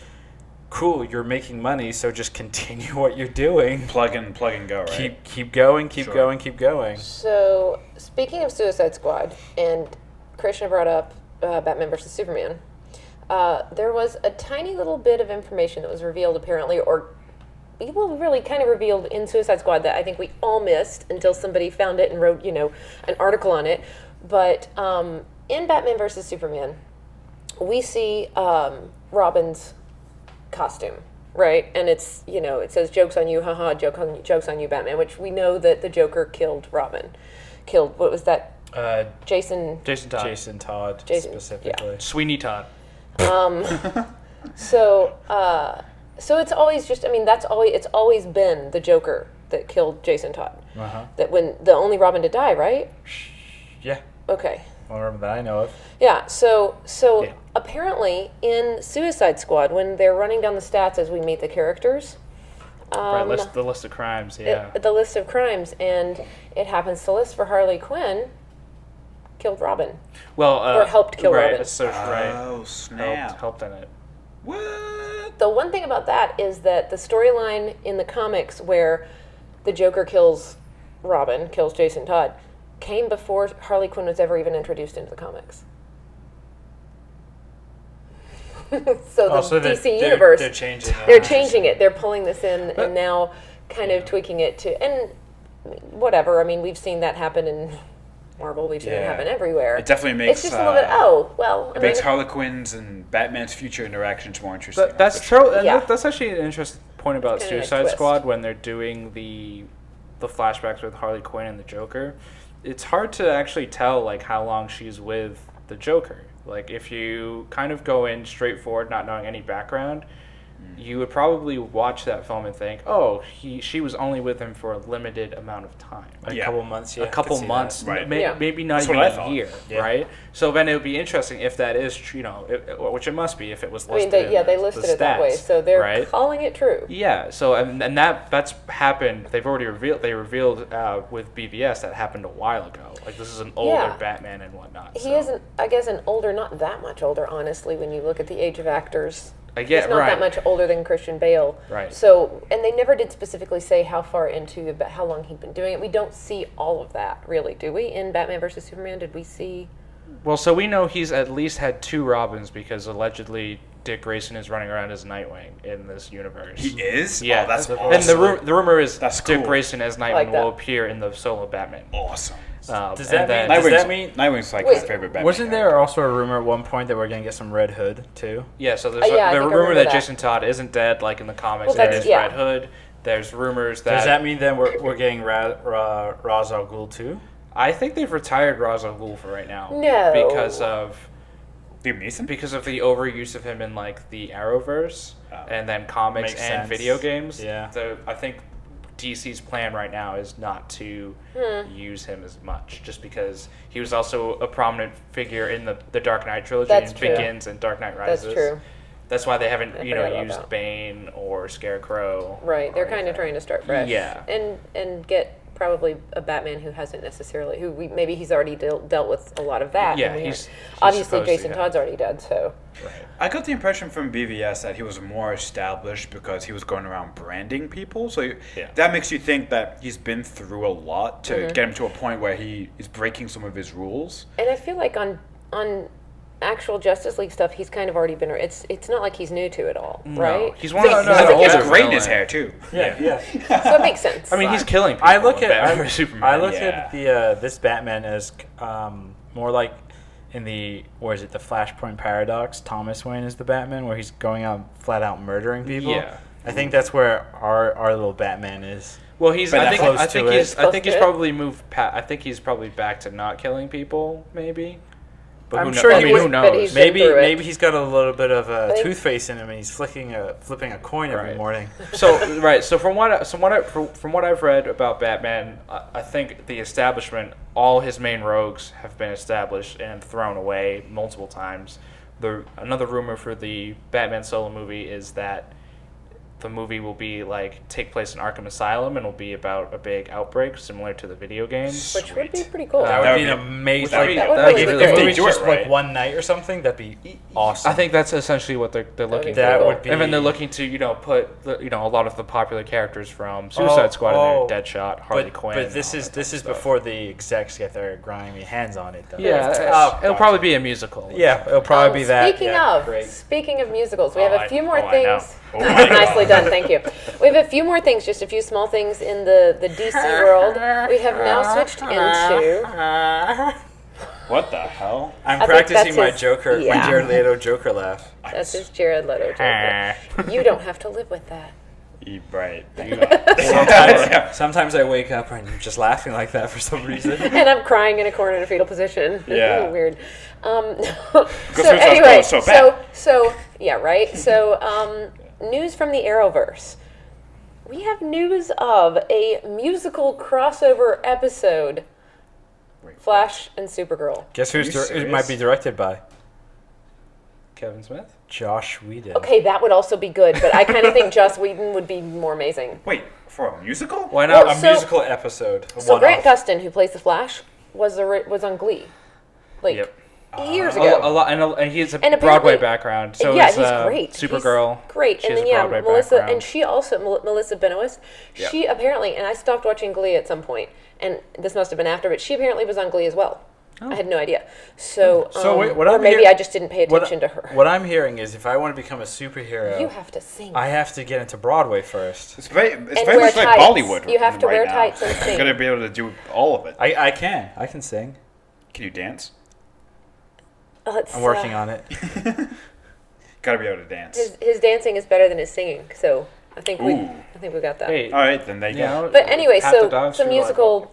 Speaker 3: cool, you're making money, so just continue what you're doing.
Speaker 4: Plug and go, right?
Speaker 3: Keep going, keep
Speaker 4: Sure.
Speaker 3: going, keep going.
Speaker 1: So, speaking of Suicide Squad, and Krishna brought up Batman vs. Superman, there was a tiny little bit of information that was revealed, apparently, or people really kind of revealed in Suicide Squad that I think we all missed until somebody found it and wrote, an article on it. But in Batman vs. Superman, we see Robin's costume, right? And it's, it says, jokes on you, haha, jokes on you, Batman, which we know that the Joker killed Robin. What was that? Jason
Speaker 3: Todd
Speaker 1: Jason,
Speaker 3: specifically.
Speaker 1: yeah.
Speaker 2: Sweeney Todd.
Speaker 1: So it's always just, it's always been the Joker that killed Jason Todd.
Speaker 3: Uh-huh.
Speaker 1: That when the only Robin to die, right?
Speaker 3: Yeah.
Speaker 1: Okay.
Speaker 3: Or that I know of.
Speaker 1: Yeah, so
Speaker 3: Yeah.
Speaker 1: apparently in Suicide Squad, when they're running down the stats as we meet the characters,
Speaker 2: Right, the list of crimes, yeah.
Speaker 1: the list of crimes, and it happens to list for Harley Quinn, killed Robin.
Speaker 2: Well,
Speaker 1: or helped kill
Speaker 2: right,
Speaker 1: Robin.
Speaker 2: Right,
Speaker 4: Oh, snap.
Speaker 2: helped in it.
Speaker 4: What?
Speaker 1: The one thing about that is that the storyline in the comics where the Joker kills Robin, kills Jason Todd, came before Harley Quinn was ever even introduced into the comics. So the DC universe,
Speaker 3: they're changing it.
Speaker 1: they're changing it. They're pulling this in and now kind of tweaking it to, and whatever. I mean, we've seen that happen in Marvel. We've seen it happen everywhere.
Speaker 4: It definitely makes.
Speaker 1: It's just a little bit.
Speaker 4: It makes Harley Quinn's and Batman's future interactions more interesting.
Speaker 2: That's true. And
Speaker 1: Yeah.
Speaker 2: that's actually an interesting point about
Speaker 1: It's kinda a
Speaker 2: Suicide
Speaker 1: twist.
Speaker 2: Squad when they're doing the flashbacks with Harley Quinn and the Joker. It's hard to actually tell like how long she's with the Joker. Like if you kind of go in straightforward, not knowing any background, you would probably watch that film and think, "Oh, she was only with him for a limited amount of time,
Speaker 3: A couple months, yeah.
Speaker 2: a couple months,
Speaker 4: Right.
Speaker 2: maybe not
Speaker 4: That's
Speaker 2: even
Speaker 4: what I
Speaker 2: a
Speaker 4: thought.
Speaker 2: year,
Speaker 3: Yeah.
Speaker 2: right?" So then it would be interesting if that is, which it must be if it was listed.
Speaker 1: they
Speaker 2: in
Speaker 1: listed
Speaker 2: the
Speaker 1: it that way,
Speaker 2: stats,
Speaker 1: so they're
Speaker 2: right?
Speaker 1: calling it true.
Speaker 2: Yeah, so and that's happened. They've already revealed. They revealed with BVS that happened a while ago. Like this is an older
Speaker 1: Yeah.
Speaker 2: Batman and whatnot.
Speaker 1: He isn't, I guess, not that much older, honestly, when you look at the age of actors.
Speaker 2: I get
Speaker 1: He's not
Speaker 2: right.
Speaker 1: that much older than Christian Bale.
Speaker 2: Right.
Speaker 1: So, and they never did specifically say how far into, about how long he'd been doing it. We don't see all of that, really, do we? In Batman vs. Superman, did we see?
Speaker 2: Well, so we know he's at least had 2 Robins because allegedly Dick Grayson is running around as Nightwing in this universe.
Speaker 4: He is.
Speaker 2: Yeah,
Speaker 4: Oh, that's
Speaker 2: and
Speaker 4: awesome.
Speaker 2: the rumor is
Speaker 4: That's
Speaker 2: Dick
Speaker 4: cool.
Speaker 2: Grayson as Nightwing
Speaker 1: Like that.
Speaker 2: will appear in the solo Batman.
Speaker 4: Awesome.
Speaker 3: Does that
Speaker 2: and
Speaker 3: mean-
Speaker 2: then-
Speaker 4: Nightwing's like
Speaker 1: Wait,
Speaker 4: my favorite Batman.
Speaker 3: Wasn't
Speaker 4: character.
Speaker 3: there also a rumor at one point that we're going to get some Red Hood, too?
Speaker 2: Yeah, so there's
Speaker 1: Yeah, I
Speaker 2: the
Speaker 1: think I
Speaker 2: rumor
Speaker 1: remember
Speaker 2: that
Speaker 1: that.
Speaker 2: Jason Todd isn't dead like in the comics.
Speaker 1: Well,
Speaker 2: There
Speaker 1: that's-
Speaker 2: is
Speaker 1: yeah.
Speaker 2: Red Hood. There's rumors that.
Speaker 3: Does that mean then we're getting Ra's al Ghul, too?
Speaker 2: I think they've retired Ra's al Ghul for right now.
Speaker 1: No.
Speaker 2: Because of
Speaker 4: Liam Neeson?
Speaker 2: because of the overuse of him in like the Arrowverse and then comics
Speaker 3: Makes
Speaker 2: and
Speaker 3: sense.
Speaker 2: video games.
Speaker 3: Yeah.
Speaker 2: So I think DC's plan right now is not to use him as much, just because he was also a prominent figure in the Dark Knight trilogy
Speaker 1: That's
Speaker 2: and
Speaker 1: true.
Speaker 2: Begins and Dark Knight Rises.
Speaker 1: That's true.
Speaker 2: That's why they haven't
Speaker 1: I forgot about
Speaker 2: used
Speaker 1: that.
Speaker 2: Bane or Scarecrow.
Speaker 1: Right, they're
Speaker 2: or
Speaker 1: kind of
Speaker 2: anything.
Speaker 1: trying to start fresh.
Speaker 2: Yeah.
Speaker 1: And get probably a Batman who hasn't necessarily, maybe he's already dealt with a lot of that.
Speaker 2: Yeah,
Speaker 1: and we
Speaker 2: he's
Speaker 1: obviously
Speaker 2: supposed to
Speaker 1: Jason
Speaker 2: have.
Speaker 1: Todd's already dead, so.
Speaker 2: Right.
Speaker 4: I got the impression from BVS that he was more established because he was going around branding people. So
Speaker 2: Yeah.
Speaker 4: that makes you think that he's been through a lot to
Speaker 1: Mm-hmm.
Speaker 4: get him to a point where he is breaking some of his rules.
Speaker 1: And I feel like on actual Justice League stuff, he's kind of already been. It's not like he's new to it all, right?
Speaker 2: He's one of
Speaker 1: So-
Speaker 2: the
Speaker 1: I think
Speaker 4: He's
Speaker 1: it's-
Speaker 4: great in his hair, too.
Speaker 3: Yeah.
Speaker 1: So it makes sense.
Speaker 2: I mean, he's killing people.
Speaker 3: I look
Speaker 2: in
Speaker 3: at
Speaker 2: Batman vs. Superman.
Speaker 3: I look
Speaker 4: yeah.
Speaker 3: at the this Batman as more like in the the Flashpoint paradox. Thomas Wayne is the Batman, where he's going out flat out murdering people.
Speaker 2: Yeah.
Speaker 3: I think that's where our little Batman is.
Speaker 2: Well, he's.
Speaker 3: But
Speaker 2: I
Speaker 3: that
Speaker 2: think.
Speaker 3: close
Speaker 2: I think
Speaker 3: to
Speaker 2: he's.
Speaker 3: it.
Speaker 2: I think he's
Speaker 1: Close to it.
Speaker 2: probably moved. I think he's probably back to not killing people, maybe. But
Speaker 3: I'm
Speaker 2: who
Speaker 3: sure
Speaker 2: I
Speaker 3: he
Speaker 2: mean,
Speaker 3: would-
Speaker 2: who
Speaker 1: but
Speaker 2: knows?
Speaker 1: he's been through it.
Speaker 3: Maybe he's got a little bit of a
Speaker 1: think-
Speaker 3: toothpaste in him, and he's flipping a coin every
Speaker 2: Right.
Speaker 3: morning.
Speaker 2: So right. So from what I've read about Batman, I think the establishment, all his main rogues have been established and thrown away multiple times. Another rumor for the Batman solo movie is that the movie will be take place in Arkham Asylum and will be about a big outbreak similar to the video games.
Speaker 1: Which would be pretty cool.
Speaker 3: That
Speaker 4: That
Speaker 3: would be
Speaker 4: would
Speaker 3: an
Speaker 4: be-
Speaker 3: amazing.
Speaker 4: that would be-
Speaker 1: that would
Speaker 2: that'd
Speaker 1: really
Speaker 2: be
Speaker 1: be
Speaker 2: really
Speaker 3: If
Speaker 1: cool.
Speaker 3: it
Speaker 4: They
Speaker 3: was
Speaker 4: do it
Speaker 3: just
Speaker 4: right.
Speaker 3: like one night or something, that'd be awesome.
Speaker 2: I think that's essentially what they're looking
Speaker 1: be
Speaker 2: for.
Speaker 3: that
Speaker 1: cool.
Speaker 3: would be.
Speaker 2: And then they're looking to put a lot of the popular characters from Suicide Squad in there, Deadshot, Harley Quinn.
Speaker 3: But this is before the execs get their grimy hands on it, though.
Speaker 2: Yeah, it'll probably be a musical.
Speaker 3: Yeah, it'll probably be that.
Speaker 1: Speaking of musicals, we have a few more
Speaker 2: I know.
Speaker 1: things. Nicely done, thank you. We have a few more things, just a few small things in the DC world. We have now switched into.
Speaker 4: What the hell?
Speaker 3: I'm
Speaker 1: I think
Speaker 3: practicing
Speaker 1: that's
Speaker 3: my
Speaker 1: his-
Speaker 3: Joker,
Speaker 1: yeah.
Speaker 3: my Jared Leto Joker laugh.
Speaker 1: That's his Jared Leto joke. You don't have to live with that.
Speaker 4: Right.
Speaker 3: Sometimes I wake up and I'm just laughing like that for some reason.
Speaker 1: And I'm crying in a corner in a fetal position. It's
Speaker 4: Yeah.
Speaker 1: really weird. So
Speaker 4: Suicide
Speaker 1: anyway,
Speaker 4: Squad was so bad.
Speaker 1: so yeah, right. So news from the Arrowverse. We have news of a musical crossover episode. Flash and Supergirl.
Speaker 3: Guess
Speaker 4: Are
Speaker 3: who's
Speaker 4: you
Speaker 3: it might be
Speaker 4: serious?
Speaker 3: directed by?
Speaker 2: Kevin Smith.
Speaker 3: Josh Whedon.
Speaker 1: Okay, that would also be good, but I kind of think Joss Whedon would be more amazing.
Speaker 4: Wait, for a musical?
Speaker 2: Why not?
Speaker 1: Well,
Speaker 3: A
Speaker 1: so-
Speaker 3: musical episode. a
Speaker 1: So Grant
Speaker 3: one-off.
Speaker 1: Gustin, who plays the Flash, was on Glee,
Speaker 2: Yep.
Speaker 1: years
Speaker 2: A
Speaker 1: ago.
Speaker 2: lot, and he has a
Speaker 1: And
Speaker 2: Broadway
Speaker 1: apparently-
Speaker 2: background. So
Speaker 1: yeah,
Speaker 2: is,
Speaker 1: he's great.
Speaker 2: Supergirl.
Speaker 1: He's great.
Speaker 2: She
Speaker 1: And
Speaker 2: has
Speaker 1: then
Speaker 2: a Broadway
Speaker 1: Melissa,
Speaker 2: background.
Speaker 1: and she also Melissa Benoist.
Speaker 2: Yep.
Speaker 1: She apparently, and I stopped watching Glee at some point, and this must have been after, but she apparently was on Glee as well. I had no idea. So,
Speaker 3: Wait, what
Speaker 1: or
Speaker 3: I'm
Speaker 1: maybe
Speaker 3: hear-
Speaker 1: I just didn't pay attention to her.
Speaker 3: What I'm hearing is if I want to become a superhero,
Speaker 1: You have to sing.
Speaker 3: I have to get into Broadway first.
Speaker 4: It's very
Speaker 1: wear
Speaker 4: much like
Speaker 1: tights.
Speaker 4: Bollywood.
Speaker 1: You have to
Speaker 4: right
Speaker 1: wear
Speaker 4: now.
Speaker 1: tights and sing.
Speaker 4: You're gonna be able to do all of it.
Speaker 3: I can sing.
Speaker 4: Can you dance?
Speaker 1: Let's,
Speaker 3: I'm working on it.
Speaker 4: Gotta be able to dance.
Speaker 1: His dancing is better than his singing, so I think we
Speaker 4: Ooh.
Speaker 1: got that.
Speaker 2: Hey,
Speaker 4: All right, then they
Speaker 2: you
Speaker 4: go.
Speaker 2: know,
Speaker 1: But anyway,
Speaker 2: half the
Speaker 1: so
Speaker 2: dogs
Speaker 1: it's a
Speaker 2: feel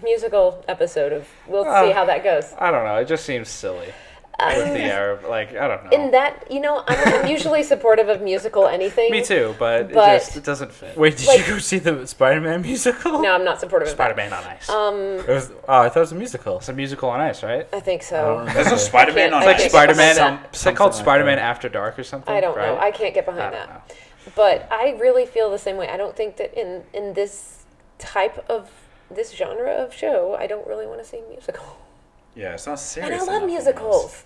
Speaker 1: musical episode of. We'll see how that goes.
Speaker 2: I don't know. It just seems silly with the Arab. I don't know.
Speaker 1: In that, I'm usually supportive of musical anything.
Speaker 2: Me too, but
Speaker 1: But-
Speaker 2: it doesn't fit.
Speaker 3: Wait, did
Speaker 1: Like-
Speaker 3: you go see the Spider-Man musical?
Speaker 1: No, I'm not supportive of that.
Speaker 2: Spider-Man on Ice.
Speaker 3: It was, I thought it was a musical.
Speaker 2: It's a musical on ice, right?
Speaker 1: I think
Speaker 3: I don't
Speaker 1: so.
Speaker 3: remember.
Speaker 4: There's no Spider-Man
Speaker 1: I
Speaker 4: on
Speaker 1: can't-
Speaker 2: It's like
Speaker 1: I
Speaker 2: Spider-Man.
Speaker 1: can't
Speaker 2: Is it called
Speaker 3: something like
Speaker 2: Spider-Man
Speaker 3: that.
Speaker 2: After Dark or something?
Speaker 1: I don't
Speaker 2: right?
Speaker 1: know. I can't get
Speaker 2: I
Speaker 1: behind
Speaker 2: don't
Speaker 1: that.
Speaker 2: know.
Speaker 1: But I really feel the same way. I don't think that in this this genre of show, I don't really want to see musical.
Speaker 4: Yeah, it's not
Speaker 1: And
Speaker 4: serious.
Speaker 1: I
Speaker 4: enough
Speaker 1: love
Speaker 4: almost.
Speaker 1: musicals.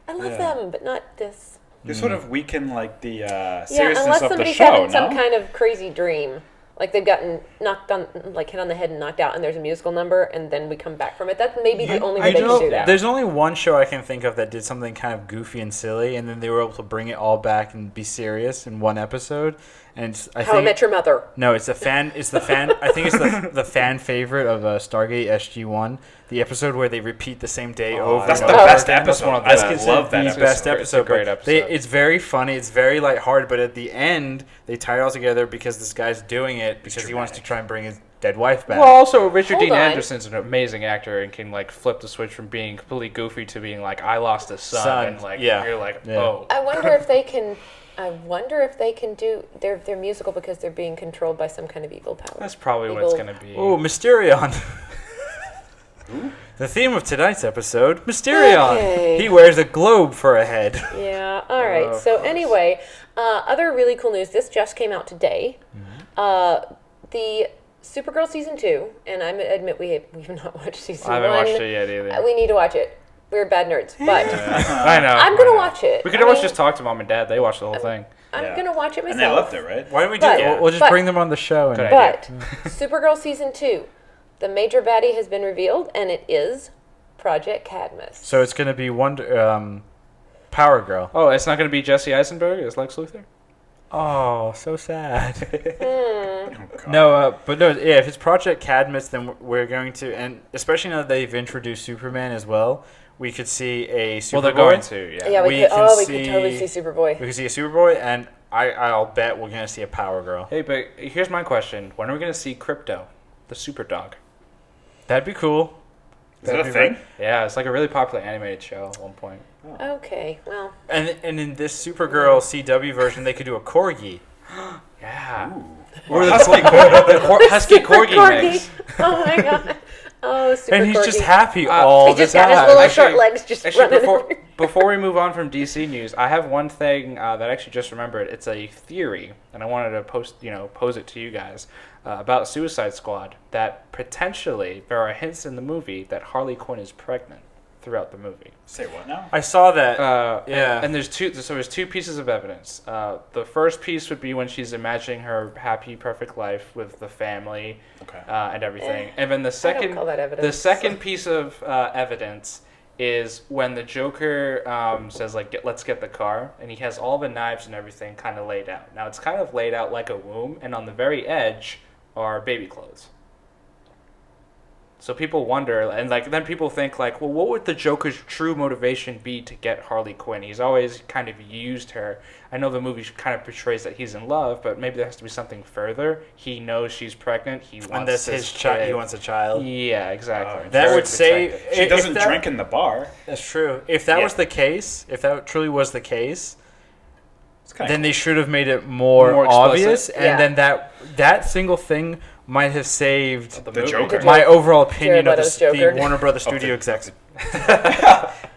Speaker 1: I love
Speaker 4: Yeah.
Speaker 1: them, but not this.
Speaker 4: They sort of weaken like the
Speaker 1: Yeah,
Speaker 4: seriousness
Speaker 1: unless
Speaker 4: of the
Speaker 1: somebody's
Speaker 4: show.
Speaker 1: having
Speaker 4: No?
Speaker 1: some kind of crazy dream. Like they've gotten knocked on, like hit on the head and knocked out, and there's a musical number, and then we come back from it. That's maybe the only way they can do that.
Speaker 3: There's only one show I can think of that did something kind of goofy and silly, and then they were able to bring it all back and be serious in one episode. And I
Speaker 1: How I
Speaker 3: think
Speaker 1: Met Your Mother.
Speaker 3: no, it's the fan. It's the fan. I think it's the fan favorite of Stargate SG-1, the episode where they repeat the same day over.
Speaker 4: That's
Speaker 3: and
Speaker 4: the
Speaker 3: over
Speaker 4: best
Speaker 3: again.
Speaker 4: episode.
Speaker 2: one of
Speaker 3: That's
Speaker 2: I
Speaker 3: considered
Speaker 4: love that
Speaker 3: the
Speaker 4: episode.
Speaker 3: best
Speaker 2: It's a
Speaker 3: episode.
Speaker 2: great
Speaker 3: but
Speaker 2: episode.
Speaker 3: It's very funny. It's very lighthearted, but at the end, they tie it all together because this guy's doing it because he wants to try and bring his dead wife back.
Speaker 2: Well, also Richard
Speaker 1: Hold
Speaker 2: Dean
Speaker 1: on.
Speaker 2: Anderson's an amazing actor and can flip the switch from being completely goofy to being I lost a son, and
Speaker 3: yeah.
Speaker 2: you're like,
Speaker 3: Yeah.
Speaker 2: oh.
Speaker 1: I wonder if they can. I wonder if they can do their musical because they're being controlled by some kind of evil power.
Speaker 2: That's probably what it's
Speaker 1: Evil-
Speaker 2: gonna be.
Speaker 3: Oh, Mysterion. The theme of tonight's episode, Mysterion.
Speaker 1: Okay.
Speaker 3: He wears a globe for a head.
Speaker 1: Yeah. All right.
Speaker 2: Of
Speaker 1: So
Speaker 2: course.
Speaker 1: anyway, other really cool news. This just came out today. The Supergirl season 2, and I admit we've not watched season
Speaker 2: I haven't
Speaker 1: 1.
Speaker 2: watched it yet either.
Speaker 1: We need to watch it. We're bad nerds, but
Speaker 2: I know.
Speaker 1: I'm gonna watch it.
Speaker 2: We could
Speaker 1: I
Speaker 2: always
Speaker 1: mean,
Speaker 2: just talk to mom and dad. They watch the whole thing.
Speaker 1: I'm
Speaker 4: Yeah.
Speaker 1: gonna watch it myself.
Speaker 4: And they loved it, right?
Speaker 3: Why don't we do
Speaker 1: But-
Speaker 3: that? We'll just
Speaker 1: but-
Speaker 3: bring them on the show. And
Speaker 2: Good
Speaker 1: But Supergirl season 2, the major baddie has been revealed, and it is Project Cadmus.
Speaker 3: So it's going to be Power Girl.
Speaker 2: Oh, it's not gonna be Jesse Eisenberg as Lex Luthor?
Speaker 3: Oh, so sad.
Speaker 4: Oh, God.
Speaker 3: No, but no, yeah, if it's Project Cadmus, then we're going to, and especially now that they've introduced Superman as well, we could see a Superboy.
Speaker 2: Well, they're going to, yeah.
Speaker 1: Yeah,
Speaker 3: we
Speaker 1: we could.
Speaker 3: can
Speaker 1: We could totally
Speaker 3: see-
Speaker 1: see Superboy.
Speaker 3: We could see a Superboy, and I'll bet we're going to see a Power Girl.
Speaker 2: Hey, but here's my question: when are we gonna see Crypto, the super dog?
Speaker 3: That'd be cool.
Speaker 4: Is that a thing?
Speaker 2: Yeah, it's like a really popular animated show at one point.
Speaker 1: Okay, well.
Speaker 3: And in this Supergirl CW version, they could do a corgi.
Speaker 2: Yeah.
Speaker 4: Ooh.
Speaker 3: Or the
Speaker 2: Husky corgi mix.
Speaker 1: Oh my god. Oh, super
Speaker 3: and he's
Speaker 1: corgi.
Speaker 3: just happy
Speaker 2: He
Speaker 3: all
Speaker 1: He
Speaker 3: the
Speaker 1: just got his
Speaker 3: time.
Speaker 1: little
Speaker 2: Actually-
Speaker 1: short legs just
Speaker 2: Actually,
Speaker 1: running.
Speaker 2: before we move on from DC news, I have one thing that I actually just remembered. It's a theory, and I wanted to pose it to you guys about Suicide Squad. That potentially there are hints in the movie that Harley Quinn is pregnant throughout the movie.
Speaker 4: Say what now?
Speaker 3: I saw that.
Speaker 2: Yeah. And there's two pieces of evidence. The first piece would be when she's imagining her happy, perfect life with the family and everything. And then the second
Speaker 1: call that evidence.
Speaker 2: the second piece of evidence is when the Joker says like let's get the car, and he has all the knives and everything kind of laid out. Now it's kind of laid out like a womb, and on the very edge are baby clothes. So people wonder, and then people think well, what would the Joker's true motivation be to get Harley Quinn? He's always kind of used her. I know the movie kind of portrays that he's in love, but maybe there has to be something further. He knows she's pregnant. He wants
Speaker 3: and that's his child. He wants a child.
Speaker 2: Yeah, exactly.
Speaker 3: That
Speaker 2: Very
Speaker 3: would say
Speaker 2: protective.
Speaker 4: She
Speaker 3: if
Speaker 4: doesn't
Speaker 3: that-
Speaker 4: drink in the bar.
Speaker 3: That's true. If that was the case, if that truly was the case,
Speaker 4: It's kind
Speaker 3: then they should have made it more
Speaker 2: More
Speaker 3: obvious,
Speaker 2: explicit.
Speaker 3: and then that single thing might have saved
Speaker 4: The Joker.
Speaker 3: my overall opinion of
Speaker 1: Leto's
Speaker 3: the
Speaker 1: Joker.
Speaker 3: Warner Brothers studio execs.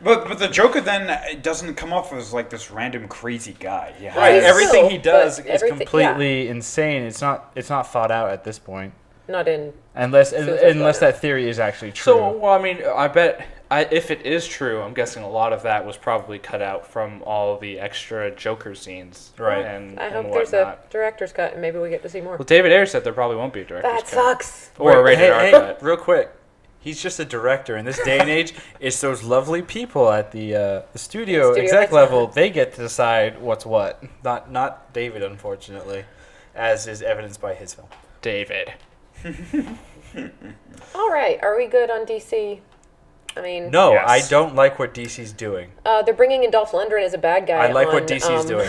Speaker 4: But the Joker then doesn't come off as like this random crazy guy. Yeah.
Speaker 3: Right,
Speaker 1: He's
Speaker 3: everything
Speaker 1: still,
Speaker 3: he does
Speaker 1: but
Speaker 3: is
Speaker 1: everything-
Speaker 3: completely insane. It's not thought out at this point,
Speaker 1: Not in.
Speaker 3: unless
Speaker 1: Suicide
Speaker 3: unless
Speaker 1: Squad.
Speaker 3: that theory is actually true.
Speaker 2: So, well, I mean, I bet if it is true, I'm guessing a lot of that was probably cut out from all the extra Joker scenes.
Speaker 3: Right.
Speaker 2: And,
Speaker 1: I
Speaker 2: and
Speaker 1: hope there's a
Speaker 2: whatnot.
Speaker 1: director's cut, and maybe we get to see more.
Speaker 2: Well, David Ayer said there probably won't be a director's
Speaker 1: That
Speaker 2: cut.
Speaker 1: sucks.
Speaker 2: Or a rated R
Speaker 3: hey,
Speaker 2: cut.
Speaker 3: real quick. He's just a director. In this day and age, it's those lovely people at the studio
Speaker 1: Studio
Speaker 3: exec
Speaker 1: heads.
Speaker 3: level. They get to decide what's what. Not David, unfortunately, as is evidenced by his film.
Speaker 2: David.
Speaker 1: All right, are we good on DC? I mean,
Speaker 3: No,
Speaker 4: Yes.
Speaker 3: I don't like what DC's doing.
Speaker 1: they're bringing in Dolph Lundgren as a bad guy.
Speaker 3: I like
Speaker 1: on,
Speaker 3: what DC's doing.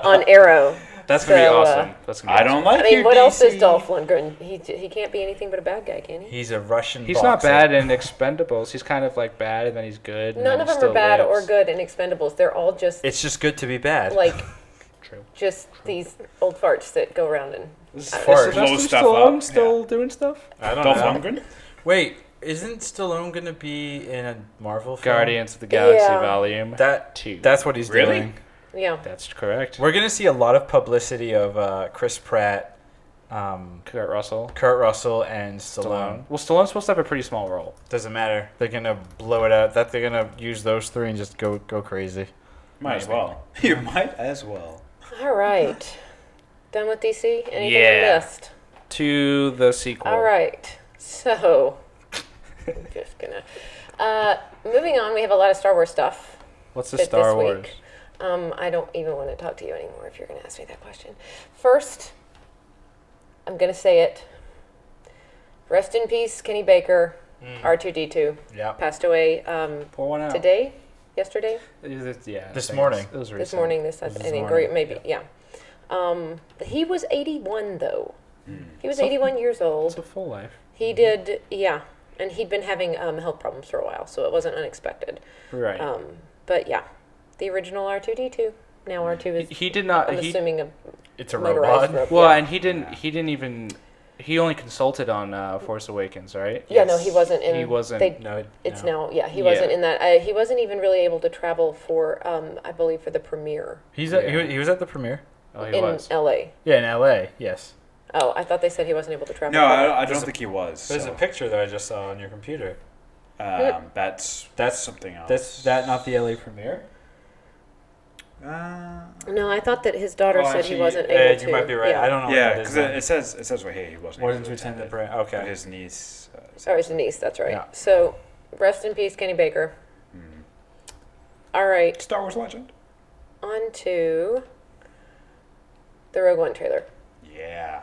Speaker 1: on Arrow.
Speaker 2: That's going to be
Speaker 1: So,
Speaker 2: awesome. That's gonna be
Speaker 4: I
Speaker 2: awesome.
Speaker 4: don't like
Speaker 1: I mean,
Speaker 4: you,
Speaker 1: what else is
Speaker 4: DC.
Speaker 1: Dolph Lundgren? He can't be anything but a bad guy, can he?
Speaker 3: He's a Russian
Speaker 2: He's not
Speaker 3: boxer.
Speaker 2: bad in Expendables. He's kind of like bad, and then he's good. And
Speaker 1: None
Speaker 2: then
Speaker 1: of
Speaker 2: he
Speaker 1: them are
Speaker 2: still
Speaker 1: bad
Speaker 2: lives.
Speaker 1: or good in Expendables. They're all just
Speaker 3: It's just good to be bad.
Speaker 1: like
Speaker 2: True.
Speaker 1: just these old farts that go around and.
Speaker 2: Is
Speaker 3: Fart.
Speaker 4: Blow
Speaker 2: Sylvester
Speaker 4: stuff
Speaker 2: Stallone
Speaker 4: up.
Speaker 2: still doing stuff?
Speaker 3: I don't
Speaker 4: Dolph
Speaker 3: know.
Speaker 4: Lundgren?
Speaker 3: Wait, isn't Stallone going to be in a Marvel film?
Speaker 2: Guardians of the Galaxy
Speaker 1: Yeah.
Speaker 2: Volume
Speaker 3: That
Speaker 2: 2.
Speaker 3: That's what he's
Speaker 4: Really?
Speaker 3: doing.
Speaker 1: Yeah.
Speaker 2: That's correct.
Speaker 3: We're going to see a lot of publicity of Chris Pratt,
Speaker 2: Kurt Russell.
Speaker 3: Kurt Russell, and Stallone.
Speaker 2: Well, Stallone's supposed to have a pretty small role.
Speaker 3: Doesn't matter. They're going to blow it out. They're going to use those three and just go crazy.
Speaker 4: Might as well. You might as well.
Speaker 1: All right. Done with DC? Anything
Speaker 2: Yeah.
Speaker 1: I missed?
Speaker 2: To the sequel.
Speaker 1: All right. So, I'm just gonna. Moving on, we have a lot of Star Wars stuff.
Speaker 2: What's the
Speaker 1: fit
Speaker 2: Star
Speaker 1: this
Speaker 2: Wars?
Speaker 1: week. I don't even want to talk to you anymore if you're going to ask me that question. First, I'm going to say it. Rest in peace, Kenny Baker, R2D2.
Speaker 3: Yeah.
Speaker 1: Passed away
Speaker 2: Pour one out.
Speaker 1: today, yesterday,
Speaker 2: Yeah.
Speaker 3: This
Speaker 2: I think
Speaker 3: morning.
Speaker 2: It was recent.
Speaker 1: this morning. I
Speaker 3: This
Speaker 1: think,
Speaker 3: morning,
Speaker 1: or maybe, yeah. He was 81 though.
Speaker 3: Hmm.
Speaker 1: He was
Speaker 2: So-
Speaker 1: 81 years
Speaker 2: It's
Speaker 1: old.
Speaker 2: a full life.
Speaker 1: He did, yeah, and he'd been having health problems for a while, so it wasn't unexpected.
Speaker 2: Right.
Speaker 1: But yeah, the original R2D2. Now R2 is.
Speaker 2: He did not.
Speaker 1: I'm
Speaker 2: He,
Speaker 1: assuming a
Speaker 3: It's a
Speaker 1: motorized
Speaker 3: robot.
Speaker 2: well,
Speaker 1: yeah.
Speaker 2: and he didn't. He didn't even. He only consulted on Force Awakens, right?
Speaker 1: Yeah, no, he wasn't in.
Speaker 2: He wasn't.
Speaker 1: They,
Speaker 3: No,
Speaker 1: it's
Speaker 3: no.
Speaker 1: now. Yeah, he
Speaker 2: Yeah.
Speaker 1: wasn't in that. He wasn't even really able to travel for. I believe for the premiere
Speaker 3: He was at the premiere.
Speaker 2: Oh, he
Speaker 1: in
Speaker 2: was.
Speaker 1: L.A.
Speaker 3: Yeah, in L.A., yes.
Speaker 1: Oh, I thought they said he wasn't able to travel.
Speaker 4: No,
Speaker 1: for
Speaker 4: I
Speaker 1: that.
Speaker 4: don't think he was.
Speaker 3: There's
Speaker 4: so,
Speaker 3: a picture that I just saw on your computer.
Speaker 4: That's
Speaker 3: That's
Speaker 4: something else.
Speaker 3: That's that not the L.A. premiere?
Speaker 1: No, I thought that his daughter said
Speaker 3: actually,
Speaker 1: he wasn't able to.
Speaker 3: You might be right.
Speaker 1: Yeah.
Speaker 3: I don't know.
Speaker 4: Yeah,
Speaker 3: what
Speaker 4: because
Speaker 3: that is.
Speaker 4: it says right here he wasn't.
Speaker 3: Wasn't
Speaker 4: able
Speaker 3: to attend the
Speaker 4: attend
Speaker 3: premiere.
Speaker 4: it, but
Speaker 3: Okay.
Speaker 4: his niece.
Speaker 1: Oh, his niece. That's right.
Speaker 3: Yeah.
Speaker 1: So, rest in peace, Kenny Baker. All right,
Speaker 4: Star Wars legend.
Speaker 1: on to the Rogue One trailer.
Speaker 4: Yeah,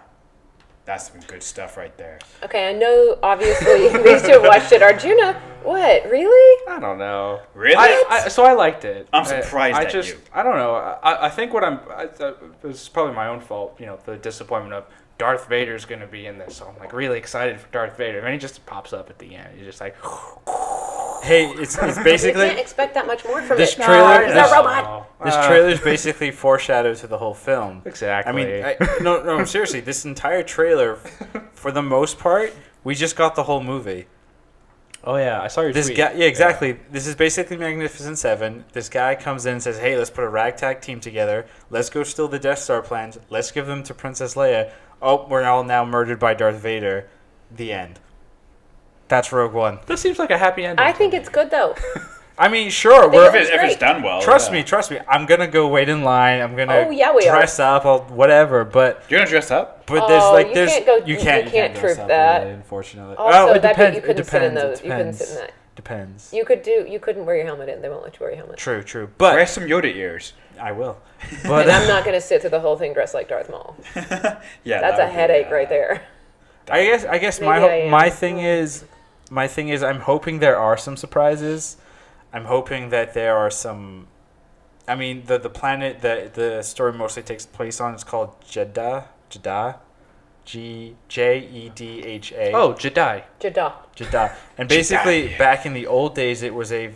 Speaker 4: that's some good stuff right there.
Speaker 1: Okay, I know obviously these two have watched it. Arjuna, what? Really?
Speaker 2: I don't know.
Speaker 4: Really?
Speaker 2: So I liked it.
Speaker 4: I'm surprised
Speaker 2: I
Speaker 4: at you.
Speaker 2: I don't know. I think what it was probably my own fault. You know, the disappointment of Darth Vader's going to be in this. So I'm like really excited for Darth Vader. And he just pops up at the end. He's just like,
Speaker 3: Hey, it's
Speaker 1: You
Speaker 3: basically
Speaker 1: can't expect that much more from
Speaker 3: this
Speaker 1: it.
Speaker 3: trailer.
Speaker 1: It's a robot.
Speaker 3: This trailer is basically foreshadowed to the whole film.
Speaker 2: Exactly.
Speaker 3: I mean, no, seriously, this entire trailer, for the most part, we just got the whole movie.
Speaker 2: Oh yeah, I saw your
Speaker 3: This
Speaker 2: tweet.
Speaker 3: guy, yeah, exactly. Yeah. This is basically Magnificent Seven. This guy comes in and says, "Hey, let's put a ragtag team together. Let's go steal the Death Star plans. Let's give them to Princess Leia. Oh, we're all now murdered by Darth Vader." The end. That's Rogue One.
Speaker 2: This seems like a happy ending.
Speaker 1: I think it's good though.
Speaker 3: I mean, sure.
Speaker 1: If
Speaker 4: it's done well.
Speaker 3: Trust me. I'm gonna go wait in line. I'm gonna
Speaker 1: we
Speaker 3: dress up. I'll whatever. But
Speaker 4: you're gonna dress up.
Speaker 3: But
Speaker 1: you can't troop that.
Speaker 3: Really, unfortunately.
Speaker 1: Also,
Speaker 3: it depends.
Speaker 1: You couldn't sit in those.
Speaker 3: It
Speaker 1: You couldn't sit in that.
Speaker 3: Depends.
Speaker 1: You couldn't wear your helmet in. They won't let you wear your helmet.
Speaker 3: True. But
Speaker 4: wear some Yoda ears.
Speaker 3: I will. But
Speaker 1: and I'm not gonna sit through the whole thing dressed like Darth Maul.
Speaker 4: Yeah,
Speaker 1: that's a headache right there.
Speaker 3: I guess my thing is I'm hoping there are some surprises. I'm hoping that there are some. I mean, the planet that the story mostly takes place on is called Jeddah. Jedha.
Speaker 2: Oh, Jedi.
Speaker 1: Jeddah.
Speaker 3: And basically, back in the old days, it was a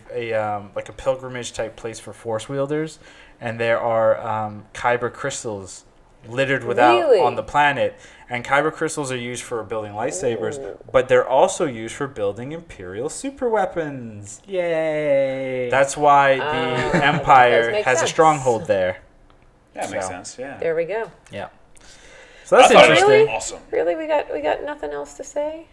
Speaker 3: like a pilgrimage type place for Force wielders, and there are kyber crystals littered on the planet. And kyber crystals are used for building lightsabers, but they're also used for building Imperial superweapons. Yay! That's why the Empire has a stronghold there.
Speaker 4: Yeah, that makes sense. Yeah.
Speaker 1: There we go.
Speaker 3: Yeah. So that's interesting.
Speaker 1: Really?
Speaker 4: Awesome.
Speaker 1: Really, we got nothing else to say.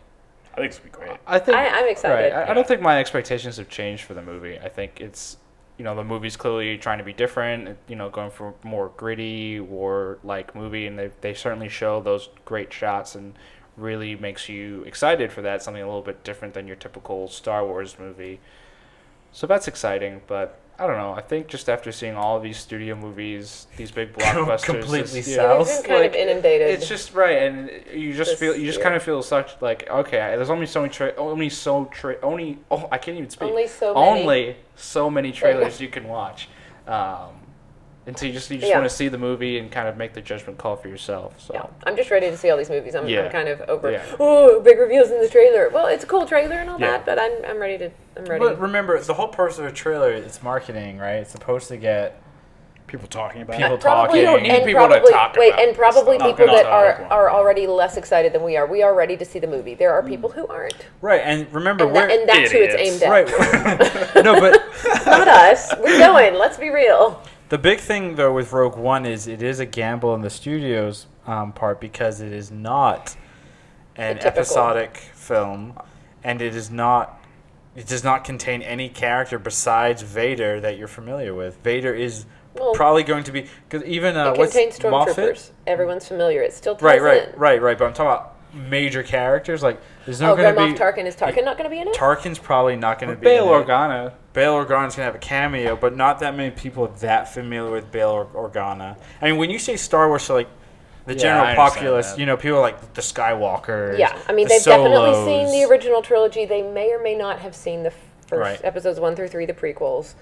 Speaker 4: I think it's gonna be great.
Speaker 2: I think
Speaker 1: I'm excited.
Speaker 2: Right. I don't think my expectations have changed for the movie. I think it's, the movie's clearly trying to be different, going for more gritty war-like movie, and they certainly show those great shots and really makes you excited for that, something a little bit different than your typical Star Wars movie. So that's exciting, but I don't know. I think just after seeing all of these studio movies, these big blockbusters,
Speaker 3: completely
Speaker 1: south, it's been kind of inundated.
Speaker 2: It's just right, and you just kind of feel such like, okay, there's only so many I can't even speak. Only so many trailers you can watch, and so you just want to see the movie and kind of make the judgment call for yourself. So
Speaker 1: yeah. I'm just ready to see all these movies. I'm kind of over.
Speaker 2: Yeah.
Speaker 1: Oh, big reveals in the trailer. Well, it's a cool trailer and all that, but I'm ready.
Speaker 3: But remember, the whole purpose of a trailer is marketing, right? It's supposed to get
Speaker 4: people talking about
Speaker 2: people
Speaker 4: it.
Speaker 2: talking.
Speaker 1: You don't need
Speaker 2: people to talk about.
Speaker 1: And probably people that are already less excited than we are. We are ready to see the movie. There are people who aren't.
Speaker 3: Right, and remember,
Speaker 1: and that's who it's aimed at.
Speaker 3: Right. No, but
Speaker 1: not us. We're going. Let's be real.
Speaker 3: The big thing, though, with Rogue One is it is a gamble on the studio's part because it is not an episodic film, and it does not contain any character besides Vader that you're familiar with. Vader is probably going to be, because even
Speaker 1: it contains stormtroopers. Everyone's familiar. It still ties in.
Speaker 3: Right. But I'm talking about major characters. Like, there's not
Speaker 1: going
Speaker 3: to be.
Speaker 1: Tarkin. Is Tarkin not going to be in it?
Speaker 3: Tarkin's probably not going to be.
Speaker 2: Bail Organa.
Speaker 3: Bail Organa's going to have a cameo, but not that many people are that familiar with Bail Organa. I mean, when you say Star Wars, so like the general populace, people are like the Skywalkers.
Speaker 1: Yeah, I mean, they've definitely seen the original trilogy. They may or may not have seen the first episodes 1 through 3, the prequels.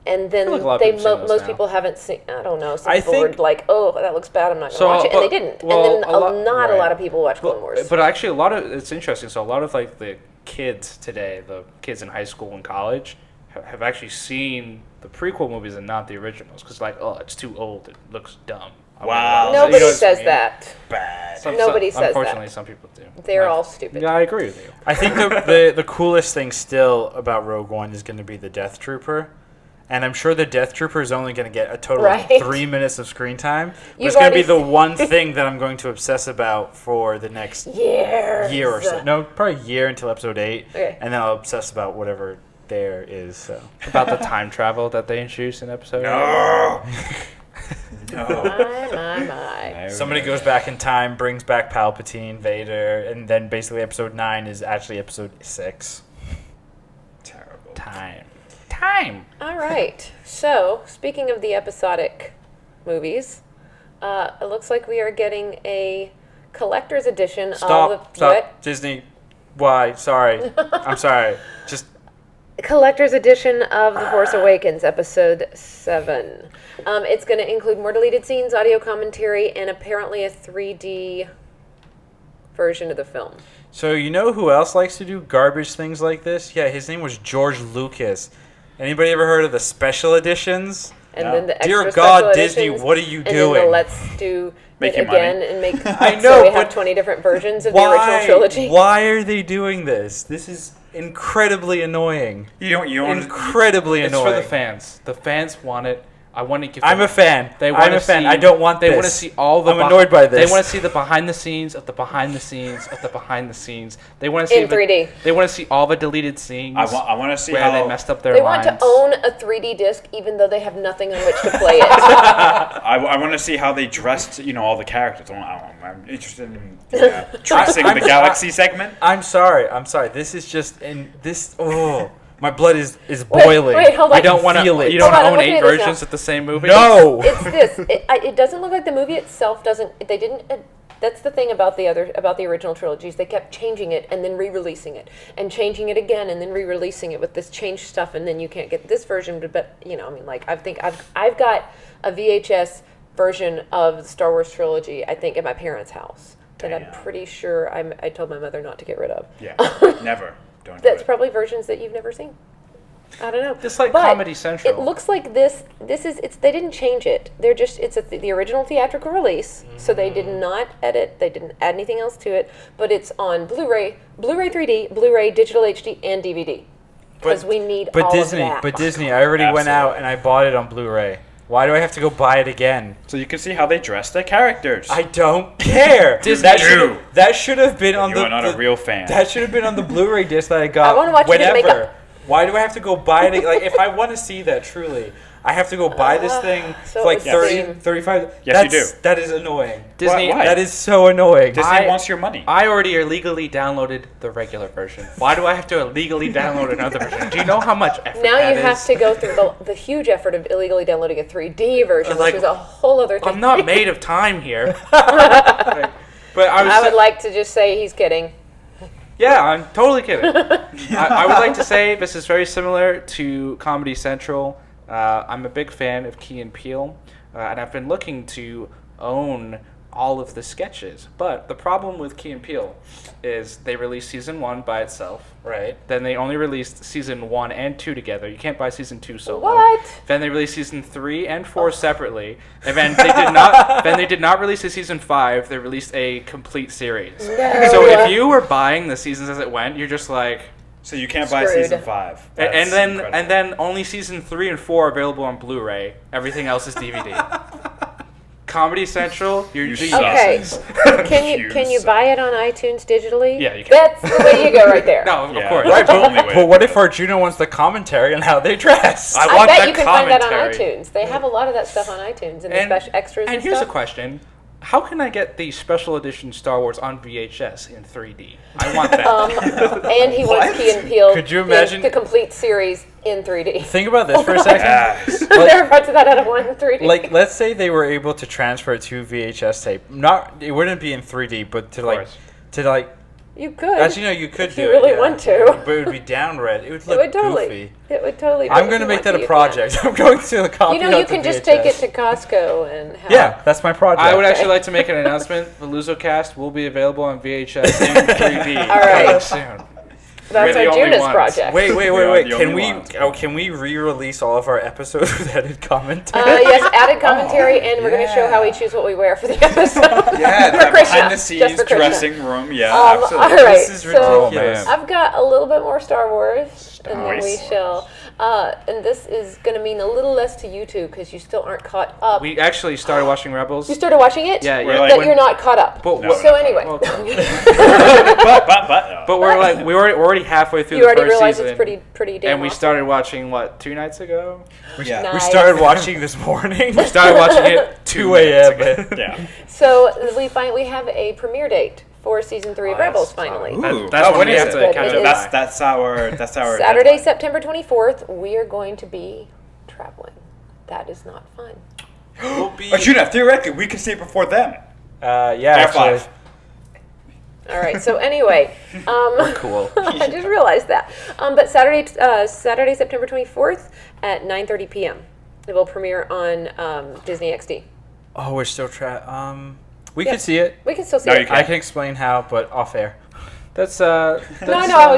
Speaker 1: And then most people haven't seen. I don't know. Some people were like, "Oh, that looks bad. I'm not going to watch it," and they didn't. And then a lot of people watch Clone Wars.
Speaker 2: But actually, it's interesting. So a lot of like the kids today, the kids in high school and college, have actually seen the prequel movies and not the originals because it's too old. It looks dumb.
Speaker 4: Wow.
Speaker 1: Nobody says that.
Speaker 4: Bad.
Speaker 1: Nobody says that.
Speaker 2: Unfortunately, some people do.
Speaker 1: They're all stupid.
Speaker 2: Yeah, I agree with you.
Speaker 3: I think the coolest thing still about Rogue One is going to be the Death Trooper. And I'm sure the Death Trooper is only going to get a total of 3 minutes of screen time. But it's going to be the one thing that I'm going to obsess about for the next year or so. No, probably a year until episode 8.
Speaker 1: Okay.
Speaker 3: And then I'll obsess about whatever there is. So
Speaker 2: about the time travel that they introduced in episode 8.
Speaker 4: No.
Speaker 1: My.
Speaker 3: Somebody goes back in time, brings back Palpatine, Vader, and then basically episode 9 is actually episode 6.
Speaker 4: Terrible.
Speaker 3: Time.
Speaker 1: All right. So, speaking of the episodic movies, it looks like we are getting a collector's edition of
Speaker 3: Stop. Disney. Why? Sorry. I'm sorry. Just
Speaker 1: collector's edition of The Force Awakens, Episode 7. It's going to include more deleted scenes, audio commentary, and apparently a 3D version of the film.
Speaker 3: So you know who else likes to do garbage things like this? Yeah, his name was George Lucas. Anybody ever heard of the special editions?
Speaker 1: And then the
Speaker 3: Dear
Speaker 1: extra
Speaker 3: God,
Speaker 1: special
Speaker 3: Disney,
Speaker 1: editions,
Speaker 3: what are you
Speaker 1: and
Speaker 3: doing?
Speaker 1: then the let's do
Speaker 4: Make
Speaker 1: it
Speaker 4: your money.
Speaker 1: again and make.
Speaker 3: I know,
Speaker 1: so we have
Speaker 3: but
Speaker 1: 20 different versions of the original trilogy.
Speaker 3: Why are they doing this? This is incredibly annoying.
Speaker 4: You don't
Speaker 3: Incredibly
Speaker 2: It's
Speaker 3: annoying.
Speaker 2: for the fans. The fans want it. I want to give.
Speaker 3: I'm a fan.
Speaker 2: They
Speaker 3: I'm a fan. I don't want
Speaker 2: They
Speaker 3: this.
Speaker 2: want to see all the.
Speaker 3: I'm annoyed by this.
Speaker 2: They want to see the behind the scenes of the behind the scenes of the behind the scenes. They want to see
Speaker 1: In 3D.
Speaker 2: They want to see all the deleted scenes.
Speaker 4: I want to see
Speaker 2: where
Speaker 4: how
Speaker 2: they messed up their
Speaker 1: They
Speaker 2: lines.
Speaker 1: want to own a 3D disc even though they have nothing on which to play it.
Speaker 4: I want to see how they dressed, all the characters. I'm interested in dressing the Galaxy segment.
Speaker 3: I'm sorry. This is just in this. Oh, my blood is boiling.
Speaker 1: Wait, hold on.
Speaker 2: I don't want to.
Speaker 3: Feel it.
Speaker 2: You don't
Speaker 1: Hold on, I'm
Speaker 2: own
Speaker 1: looking
Speaker 2: 8
Speaker 1: at this now.
Speaker 2: versions of the same movie.
Speaker 3: No.
Speaker 1: It's this. It doesn't look like the movie itself doesn't. They didn't. That's the thing about the original trilogies. They kept changing it and then re-releasing it, and changing it again and then re-releasing it with this changed stuff, and then you can't get this version. But I've got a VHS version of the Star Wars trilogy. I think at my parents' house that I'm
Speaker 4: Damn.
Speaker 1: pretty sure I told my mother not to get rid of.
Speaker 4: Yeah, never. Don't do
Speaker 1: That's
Speaker 4: it.
Speaker 1: probably versions that you've never seen. I don't know.
Speaker 2: Just like
Speaker 1: But
Speaker 2: Comedy Central.
Speaker 1: It looks like this is they didn't change it. It's the original theatrical release. So they did not edit. They didn't add anything else to it. But it's on Blu-ray 3D, Blu-ray, digital HD, and DVD. Because we need all of that.
Speaker 3: But Disney, I already went out and I bought it on Blu-ray. Why do I have to go buy it again?
Speaker 4: So you can see how they dress their characters.
Speaker 3: I don't care.
Speaker 2: Disney.
Speaker 3: That should have been on
Speaker 4: You are not a real fan.
Speaker 3: That should have been on the Blu-ray disc that I got.
Speaker 1: I wanna watch you get
Speaker 3: whenever.
Speaker 1: makeup.
Speaker 3: Why do I have to go buy it? Like, if I want to see that truly, I have to go buy this thing
Speaker 1: so
Speaker 3: for like
Speaker 1: it was
Speaker 3: 30,
Speaker 1: the same.
Speaker 3: 35.
Speaker 4: Yes, you do.
Speaker 3: That is annoying.
Speaker 2: Disney.
Speaker 4: Why?
Speaker 3: That is so annoying.
Speaker 4: Disney wants your money.
Speaker 2: I already illegally downloaded the regular version. Why do I have to illegally download another version? Do you know how much effort
Speaker 1: Now
Speaker 2: that
Speaker 1: you have
Speaker 2: is?
Speaker 1: to go through the huge effort of illegally downloading a 3D version,
Speaker 3: Like,
Speaker 1: which is a whole other thing.
Speaker 2: I'm not made of time here.
Speaker 3: But
Speaker 1: I would like to just say he's kidding.
Speaker 2: Yeah, I'm totally kidding. I would like to say this is very similar to Comedy Central. I'm a big fan of Key and Peele, and I've been looking to own all of the sketches. But the problem with Key and Peele is they released season 1 by itself.
Speaker 3: Right.
Speaker 2: Then they only released season 1 and 2 together. You can't buy season 2 solo.
Speaker 1: What?
Speaker 2: Then they released season 3 and 4 separately. And then they did not. Then they did not release a season 5. They released a complete series.
Speaker 1: No.
Speaker 2: So if you were buying the seasons as it went, you're just like.
Speaker 4: So you can't buy
Speaker 1: Screwed.
Speaker 4: season 5.
Speaker 2: And
Speaker 4: That's
Speaker 2: then
Speaker 4: incredible.
Speaker 2: then only season 3 and 4 are available on Blu-ray. Everything else is DVD. Comedy Central, you're
Speaker 4: You
Speaker 2: genius.
Speaker 4: suck.
Speaker 1: Okay. Can you
Speaker 4: suck.
Speaker 1: buy it on iTunes digitally?
Speaker 2: Yeah, you can.
Speaker 1: That's the way you go right there.
Speaker 2: No, of
Speaker 4: Yeah,
Speaker 2: course.
Speaker 4: that's the only way.
Speaker 3: But what if Arjuna wants the commentary on how they dress?
Speaker 2: I
Speaker 1: I
Speaker 2: want
Speaker 1: bet
Speaker 2: that
Speaker 1: you can find that on
Speaker 2: commentary.
Speaker 1: iTunes. They have a lot of that stuff on iTunes and the special extras and,
Speaker 2: And here's
Speaker 1: stuff.
Speaker 2: a question. How can I get the special edition Star Wars on VHS in 3D? I want that.
Speaker 1: And he wants Key and Peele.
Speaker 3: Could you imagine-
Speaker 1: the complete series in 3D?
Speaker 3: Think about this for a second.
Speaker 4: Yes.
Speaker 1: There are parts of that out of one in 3D.
Speaker 3: Like, let's say they were able to transfer it to VHS tape. It wouldn't be in 3D, but
Speaker 2: course.
Speaker 1: you could.
Speaker 3: Actually, no, you could
Speaker 1: If
Speaker 3: do
Speaker 1: you
Speaker 3: it.
Speaker 1: really
Speaker 3: yeah.
Speaker 1: want to.
Speaker 3: But it would be down red. It would
Speaker 1: it
Speaker 3: look
Speaker 1: would totally.
Speaker 3: goofy.
Speaker 1: It would totally. Be
Speaker 3: I'm
Speaker 1: if
Speaker 3: going to
Speaker 1: you
Speaker 3: make
Speaker 1: want
Speaker 3: that
Speaker 1: to,
Speaker 3: a
Speaker 1: you
Speaker 3: project. I'm going to copy
Speaker 1: can. You know, you
Speaker 3: out
Speaker 1: can
Speaker 3: the
Speaker 1: just take it
Speaker 3: VHS.
Speaker 1: to Costco and have.
Speaker 3: Yeah, that's my project.
Speaker 2: I would actually like to make an announcement. The LuZoCast will be available on VHS and 3D
Speaker 1: All right.
Speaker 2: coming soon.
Speaker 1: That's
Speaker 2: We're the only
Speaker 1: Arjuna's
Speaker 2: ones.
Speaker 1: project.
Speaker 3: Wait.
Speaker 4: We are the
Speaker 3: Can
Speaker 4: only
Speaker 3: we?
Speaker 4: ones.
Speaker 3: Can we re-release all of our episodes with edited commentary?
Speaker 1: Yes, added commentary, and we're going to show how we choose what we wear for the episode.
Speaker 4: Yeah,
Speaker 1: For
Speaker 4: that
Speaker 1: Krishna,
Speaker 4: behind the
Speaker 1: just
Speaker 4: scenes
Speaker 1: for Krishna.
Speaker 4: dressing room. Yeah,
Speaker 1: All
Speaker 4: absolutely.
Speaker 1: right,
Speaker 3: This is
Speaker 1: so
Speaker 3: ridiculous.
Speaker 1: I've got a little bit more Star Wars, and then we
Speaker 4: Nice.
Speaker 1: shall. And this is going to mean a little less to you two because you still aren't caught up.
Speaker 2: We actually started watching Rebels.
Speaker 1: You started watching it?
Speaker 2: Yeah,
Speaker 4: We're
Speaker 2: yeah.
Speaker 4: like-
Speaker 1: That you're not caught up.
Speaker 2: But
Speaker 4: No,
Speaker 1: so
Speaker 4: no,
Speaker 1: anyway,
Speaker 2: well,
Speaker 4: but
Speaker 2: But we're like we're already halfway through
Speaker 1: you
Speaker 2: the
Speaker 1: already
Speaker 2: first
Speaker 1: realize
Speaker 2: season,
Speaker 1: it's pretty damn
Speaker 2: and we
Speaker 1: awesome.
Speaker 2: started watching what 2 nights ago.
Speaker 4: yeah.
Speaker 1: Nice.
Speaker 3: We started watching this morning.
Speaker 2: We started watching it
Speaker 3: 2 a.m.
Speaker 4: Yeah.
Speaker 1: So we have a premiere date for season 3 of
Speaker 2: Oh,
Speaker 1: Rebels
Speaker 2: yes.
Speaker 1: finally.
Speaker 4: Ooh.
Speaker 2: That's
Speaker 4: Oh,
Speaker 2: when
Speaker 4: when
Speaker 2: we
Speaker 4: is
Speaker 2: have
Speaker 4: it?
Speaker 2: to
Speaker 1: But
Speaker 2: catch
Speaker 1: it
Speaker 2: up.
Speaker 1: is-
Speaker 4: That's our
Speaker 1: Saturday,
Speaker 4: deadline.
Speaker 1: September 24th, we are going to be traveling. That is not fun.
Speaker 3: We'll be.
Speaker 4: Arjuna, theoretically, we can see it before them.
Speaker 3: Yeah,
Speaker 4: Air
Speaker 3: actually.
Speaker 4: 5.
Speaker 1: All right. So anyway,
Speaker 3: Cool.
Speaker 1: I just realized that. But Saturday, September 24th at 9:30 p.m. It will premiere on Disney XD.
Speaker 3: Oh, we're still we could see it.
Speaker 1: We can still see
Speaker 4: No,
Speaker 1: it.
Speaker 4: you can't.
Speaker 3: I can explain how, but off air.
Speaker 2: That's
Speaker 1: No,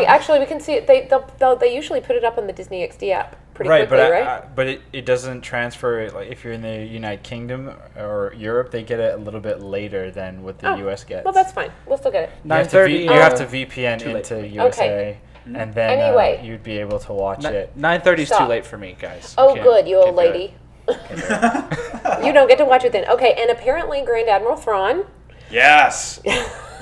Speaker 1: actually, we can see it. They usually put it up on the Disney XD app pretty quickly, right?
Speaker 3: But it doesn't transfer. Like if you're in the United Kingdom or Europe, they get it a little bit later than what the US gets.
Speaker 1: Well, that's fine. We'll still get it.
Speaker 2: 9:30.
Speaker 3: You have to VPN
Speaker 2: Too late.
Speaker 3: into USA, and then
Speaker 1: Anyway.
Speaker 3: you'd be able to watch it.
Speaker 2: 9:30 is too
Speaker 1: Stop.
Speaker 2: late for me, guys.
Speaker 1: Oh,
Speaker 2: Can't-
Speaker 1: good, you old
Speaker 2: can't do it.
Speaker 1: lady. You don't get to watch it then. Okay, and apparently Grand Admiral Thrawn
Speaker 4: Yes.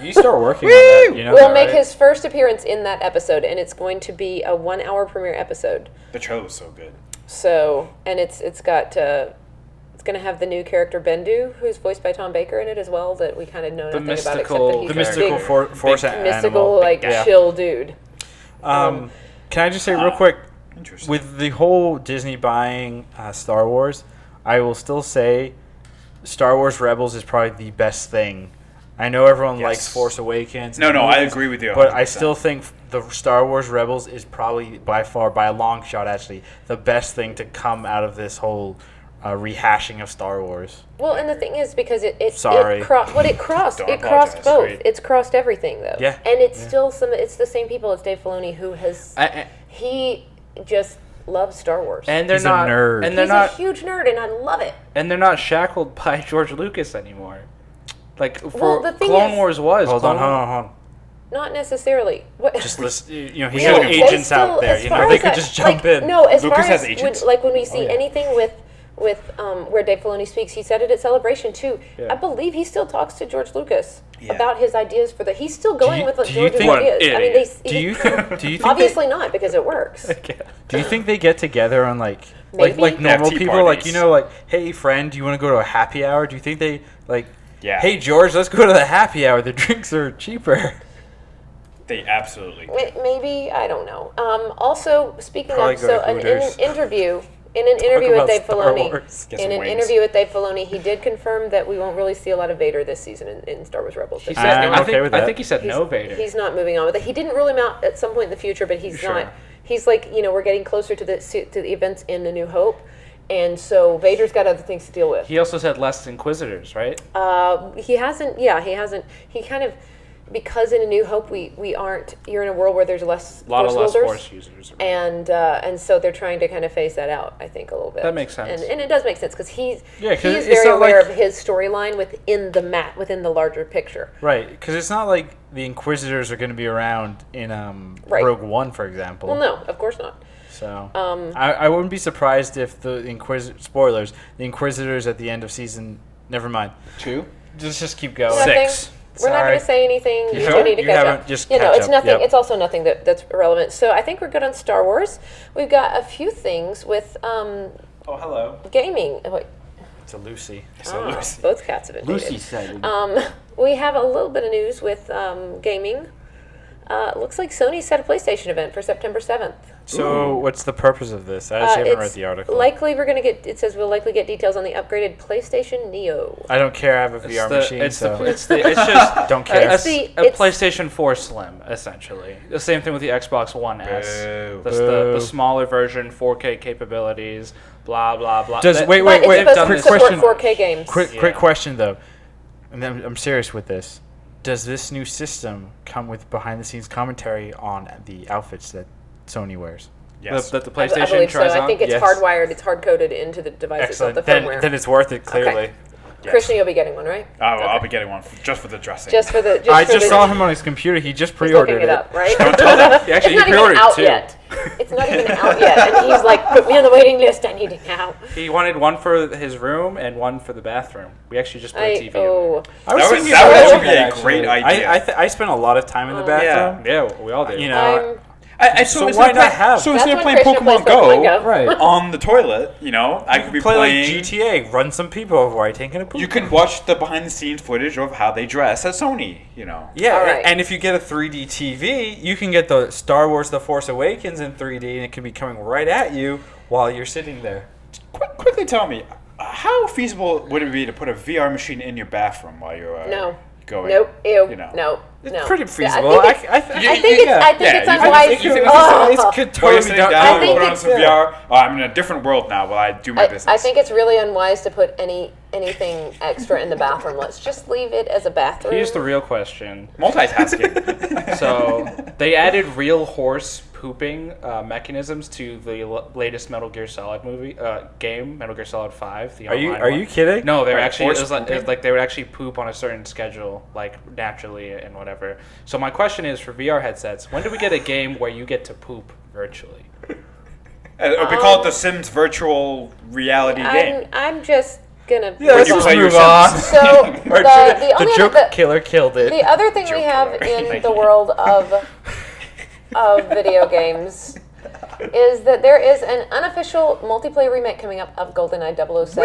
Speaker 3: You start working on that. You know
Speaker 1: will
Speaker 3: that,
Speaker 1: make
Speaker 3: right?
Speaker 1: his first appearance in that episode, and it's going to be a 1-hour premiere episode.
Speaker 4: The trailer was so good.
Speaker 1: So, and it's got it's going to have the new character Bendu, who's voiced by Tom Baker in it as well. That we kind of know nothing about except
Speaker 2: mystical-
Speaker 1: that he's
Speaker 3: The
Speaker 1: a
Speaker 3: mystical
Speaker 1: big,
Speaker 3: force
Speaker 1: mystical,
Speaker 3: animal.
Speaker 1: like
Speaker 3: Yeah.
Speaker 1: chill dude.
Speaker 3: Can I just say real quick,
Speaker 4: Interesting.
Speaker 3: with the whole Disney buying Star Wars, I will still say Star Wars Rebels is probably the best thing. I know everyone
Speaker 4: Yes.
Speaker 3: likes Force Awakens.
Speaker 4: No,
Speaker 3: and
Speaker 4: no, I
Speaker 3: movies,
Speaker 4: agree with you
Speaker 3: But I
Speaker 4: 100%.
Speaker 3: still think the Star Wars Rebels is probably by far, by a long shot actually, the best thing to come out of this whole rehashing of Star Wars.
Speaker 1: Well, and the thing is, because it
Speaker 3: Sorry.
Speaker 1: crossed
Speaker 4: Don't
Speaker 1: crossed
Speaker 4: apologize.
Speaker 1: both.
Speaker 3: Great.
Speaker 1: It's crossed everything though.
Speaker 3: Yeah.
Speaker 1: And it's still it's the same people as Dave Filoni who has he just loves Star Wars.
Speaker 2: And they're
Speaker 3: He's a
Speaker 2: not
Speaker 3: nerd.
Speaker 2: And they're
Speaker 1: He's
Speaker 2: not
Speaker 1: a huge nerd, and I love it.
Speaker 2: and they're not shackled by George Lucas anymore. Like for
Speaker 1: Well, the thing
Speaker 2: Clone
Speaker 1: is-
Speaker 2: Wars was.
Speaker 3: Hold
Speaker 2: Clone
Speaker 3: on.
Speaker 1: Not necessarily. What?
Speaker 3: Just listen. You know, he
Speaker 1: No,
Speaker 3: has
Speaker 1: they
Speaker 3: agents
Speaker 1: still-
Speaker 3: out there.
Speaker 1: as
Speaker 3: You
Speaker 1: far
Speaker 3: know, they
Speaker 1: as
Speaker 3: could
Speaker 1: that-
Speaker 3: just jump
Speaker 1: like,
Speaker 3: in.
Speaker 1: No, as
Speaker 4: Lucas
Speaker 1: far
Speaker 4: has
Speaker 1: as
Speaker 4: agents?
Speaker 1: when we see
Speaker 3: yeah.
Speaker 1: anything with where Dave Filoni speaks, he said it at Celebration too.
Speaker 2: Yeah.
Speaker 1: I believe he still talks to George Lucas
Speaker 4: Yeah.
Speaker 1: about his ideas for the. He's still going
Speaker 3: you-
Speaker 1: with
Speaker 3: do you
Speaker 1: George's
Speaker 3: think-
Speaker 1: ideas. I mean,
Speaker 3: Do you think
Speaker 1: obviously not because it works.
Speaker 3: Do you think they get together on like
Speaker 1: Maybe.
Speaker 3: normal
Speaker 4: tea
Speaker 3: people, like
Speaker 4: parties.
Speaker 3: like, hey friend, do you want to go to a happy hour? Do you think they like,
Speaker 4: Yeah.
Speaker 3: hey George, let's go to the happy hour. The drinks are cheaper.
Speaker 4: They absolutely.
Speaker 1: Maybe I don't know. Also, speaking
Speaker 3: Probably
Speaker 1: of,
Speaker 3: go
Speaker 1: so
Speaker 3: to
Speaker 1: in an
Speaker 3: Hooters.
Speaker 1: interview. In an interview with
Speaker 3: about
Speaker 1: Dave
Speaker 3: Star
Speaker 1: Filoni,
Speaker 3: Wars.
Speaker 4: Get
Speaker 1: in
Speaker 4: some
Speaker 1: an
Speaker 4: wings.
Speaker 1: interview with Dave Filoni, he did confirm that we won't really see a lot of Vader this season in Star Wars Rebels.
Speaker 2: He
Speaker 1: That's
Speaker 2: said,
Speaker 3: I'm
Speaker 2: I
Speaker 3: okay
Speaker 2: think,
Speaker 3: with
Speaker 2: I
Speaker 3: that.
Speaker 2: think he said no Vader.
Speaker 1: He's not moving on with it. He didn't rule him out at some point in the future, but he's
Speaker 2: Sure.
Speaker 1: not. He's like, we're getting closer to the events in A New Hope, and so Vader's got other things to deal with.
Speaker 2: He also said less Inquisitors, right?
Speaker 1: He hasn't. Yeah, he hasn't. He kind of, because in A New Hope we aren't. You're in a world where there's less
Speaker 2: A lot of
Speaker 1: Force
Speaker 2: less
Speaker 1: wielders,
Speaker 2: Force users.
Speaker 1: and so they're trying to kind of phase that out. I think a little bit.
Speaker 2: That makes sense.
Speaker 1: and it does make sense because he's
Speaker 3: 'cause
Speaker 1: he's
Speaker 3: it's
Speaker 1: very
Speaker 3: not
Speaker 1: aware
Speaker 3: like-
Speaker 1: of his storyline within the larger picture.
Speaker 3: Right, because it's not like the Inquisitors are going to be around in
Speaker 1: Right.
Speaker 3: Rogue One, for example.
Speaker 1: Well, no, of course not.
Speaker 3: So I wouldn't be surprised if the spoilers, the Inquisitors at the end of season. Never mind.
Speaker 2: 2?
Speaker 3: Just keep going.
Speaker 1: Nothing.
Speaker 3: Six.
Speaker 1: We're not
Speaker 3: Sorry.
Speaker 1: going to say anything. You
Speaker 3: sure?
Speaker 1: do need to
Speaker 3: You
Speaker 1: catch
Speaker 3: haven't-
Speaker 1: up.
Speaker 3: just
Speaker 1: it's
Speaker 3: catch up,
Speaker 1: nothing.
Speaker 3: yep.
Speaker 1: It's also nothing that's irrelevant. So I think we're good on Star Wars. We've got a few things with
Speaker 3: Oh, hello.
Speaker 1: gaming. Wait,
Speaker 3: It's a Lucy.
Speaker 1: both cats have been dated.
Speaker 2: said.
Speaker 1: We have a little bit of news with gaming. Looks like Sony set a PlayStation event for September 7th.
Speaker 3: So what's the purpose of this? I actually haven't read
Speaker 1: It's
Speaker 3: the article.
Speaker 1: likely we're going to get. It says we'll likely get details on the upgraded PlayStation Neo.
Speaker 3: I don't care. I have a VR machine,
Speaker 2: it's
Speaker 3: so
Speaker 2: it's just
Speaker 3: don't care.
Speaker 1: It's the-
Speaker 2: a
Speaker 1: it's-
Speaker 2: PlayStation 4 Slim, essentially. The same thing with the Xbox One S.
Speaker 4: Boo.
Speaker 2: That's the smaller version, 4K capabilities, blah blah blah.
Speaker 3: Does-
Speaker 2: That-
Speaker 3: wait,
Speaker 1: But
Speaker 3: wait,
Speaker 1: it's supposed
Speaker 3: quick
Speaker 1: to support
Speaker 3: question.
Speaker 1: 4K games.
Speaker 3: Quick
Speaker 2: Yeah.
Speaker 3: question though, and I'm serious with this. Does this new system come with behind-the-scenes commentary on the outfits that Sony wears?
Speaker 4: Yes.
Speaker 2: that the
Speaker 1: I
Speaker 2: PlayStation
Speaker 1: believe so.
Speaker 2: tries
Speaker 1: I
Speaker 2: on?
Speaker 1: think it's
Speaker 3: Yes.
Speaker 1: hardwired. It's hard coded into the devices,
Speaker 3: Excellent.
Speaker 1: not the firmware.
Speaker 3: Then it's worth it. Clearly,
Speaker 4: Yes.
Speaker 1: Krishna, you'll be getting one, right?
Speaker 4: I'll be getting one just for the dressing.
Speaker 1: Just for the.
Speaker 3: I
Speaker 1: for
Speaker 3: just
Speaker 1: the,
Speaker 3: saw him on his computer. He just
Speaker 1: He's
Speaker 3: pre-ordered
Speaker 1: looking it up, right?
Speaker 2: Yeah, actually,
Speaker 1: it's
Speaker 2: he
Speaker 1: not even
Speaker 2: pre-ordered
Speaker 1: out
Speaker 2: too.
Speaker 1: yet. It's not even out yet, and he's like, "Put me on the waiting list. I need it now."
Speaker 2: He wanted one for his room and one for the bathroom. We actually just put a TV over
Speaker 3: I was
Speaker 4: That would,
Speaker 3: thinking
Speaker 4: that would
Speaker 3: about
Speaker 4: actually be
Speaker 3: that,
Speaker 4: a great idea.
Speaker 3: I spent a lot of time in the bathroom.
Speaker 2: there. Yeah, we all did.
Speaker 3: You know,
Speaker 4: So
Speaker 3: So
Speaker 4: instead
Speaker 3: why
Speaker 4: of
Speaker 3: not
Speaker 4: play-
Speaker 3: have-
Speaker 4: So
Speaker 1: That's
Speaker 4: instead of
Speaker 1: when
Speaker 4: playing
Speaker 1: Krishna
Speaker 4: Pokemon
Speaker 1: plays Pokemon Go.
Speaker 3: Right.
Speaker 4: on the toilet, I could be
Speaker 3: play like
Speaker 4: playing.
Speaker 3: GTA, run some people over while taking a poop.
Speaker 4: You can watch the behind-the-scenes footage of how they dress at Sony.
Speaker 3: Yeah,
Speaker 1: All right.
Speaker 3: and if you get a 3D TV, you can get the Star Wars The Force Awakens in 3D, and it can be coming right at you while you're sitting there.
Speaker 4: Quickly tell me, how feasible would it be to put a VR machine in your bathroom while you're?
Speaker 1: No.
Speaker 4: going.
Speaker 1: Nope. Ew.
Speaker 4: You know.
Speaker 1: No.
Speaker 3: It's
Speaker 1: no.
Speaker 3: pretty
Speaker 1: Yeah,
Speaker 3: feasible.
Speaker 1: I think it's
Speaker 4: Yeah,
Speaker 1: unwise.
Speaker 4: you think
Speaker 3: It
Speaker 1: Oh.
Speaker 3: could
Speaker 4: While
Speaker 3: totally
Speaker 4: you're
Speaker 3: be
Speaker 4: sitting
Speaker 3: done.
Speaker 4: down,
Speaker 1: think
Speaker 4: put on
Speaker 1: it's-
Speaker 4: some VR. Oh, I'm in a different world now while I do my business.
Speaker 1: I think it's really unwise to put anything extra in the bathroom. Let's just leave it as a bathroom.
Speaker 2: Here's the real question.
Speaker 4: multitasking.
Speaker 2: So they added real horse pooping mechanisms to the latest Metal Gear Solid game, Metal Gear Solid 5. The
Speaker 3: Are you
Speaker 2: online
Speaker 3: are
Speaker 2: one.
Speaker 3: you kidding?
Speaker 2: No, they're
Speaker 4: Like
Speaker 2: actually
Speaker 4: horse
Speaker 2: it was
Speaker 4: pooping?
Speaker 2: like they would actually poop on a certain schedule, like naturally and whatever. So my question is for VR headsets, when do we get a game where you get to poop virtually?
Speaker 4: We call it the Sims virtual reality game.
Speaker 1: I'm just gonna.
Speaker 3: Yeah, let's
Speaker 4: you
Speaker 3: just
Speaker 4: play your
Speaker 3: move on.
Speaker 4: Sims.
Speaker 1: So the only
Speaker 3: joke
Speaker 1: other,
Speaker 3: killer killed it.
Speaker 1: the other thing we have in the world of video games is that there is an unofficial multiplayer remake coming up of GoldenEye 007.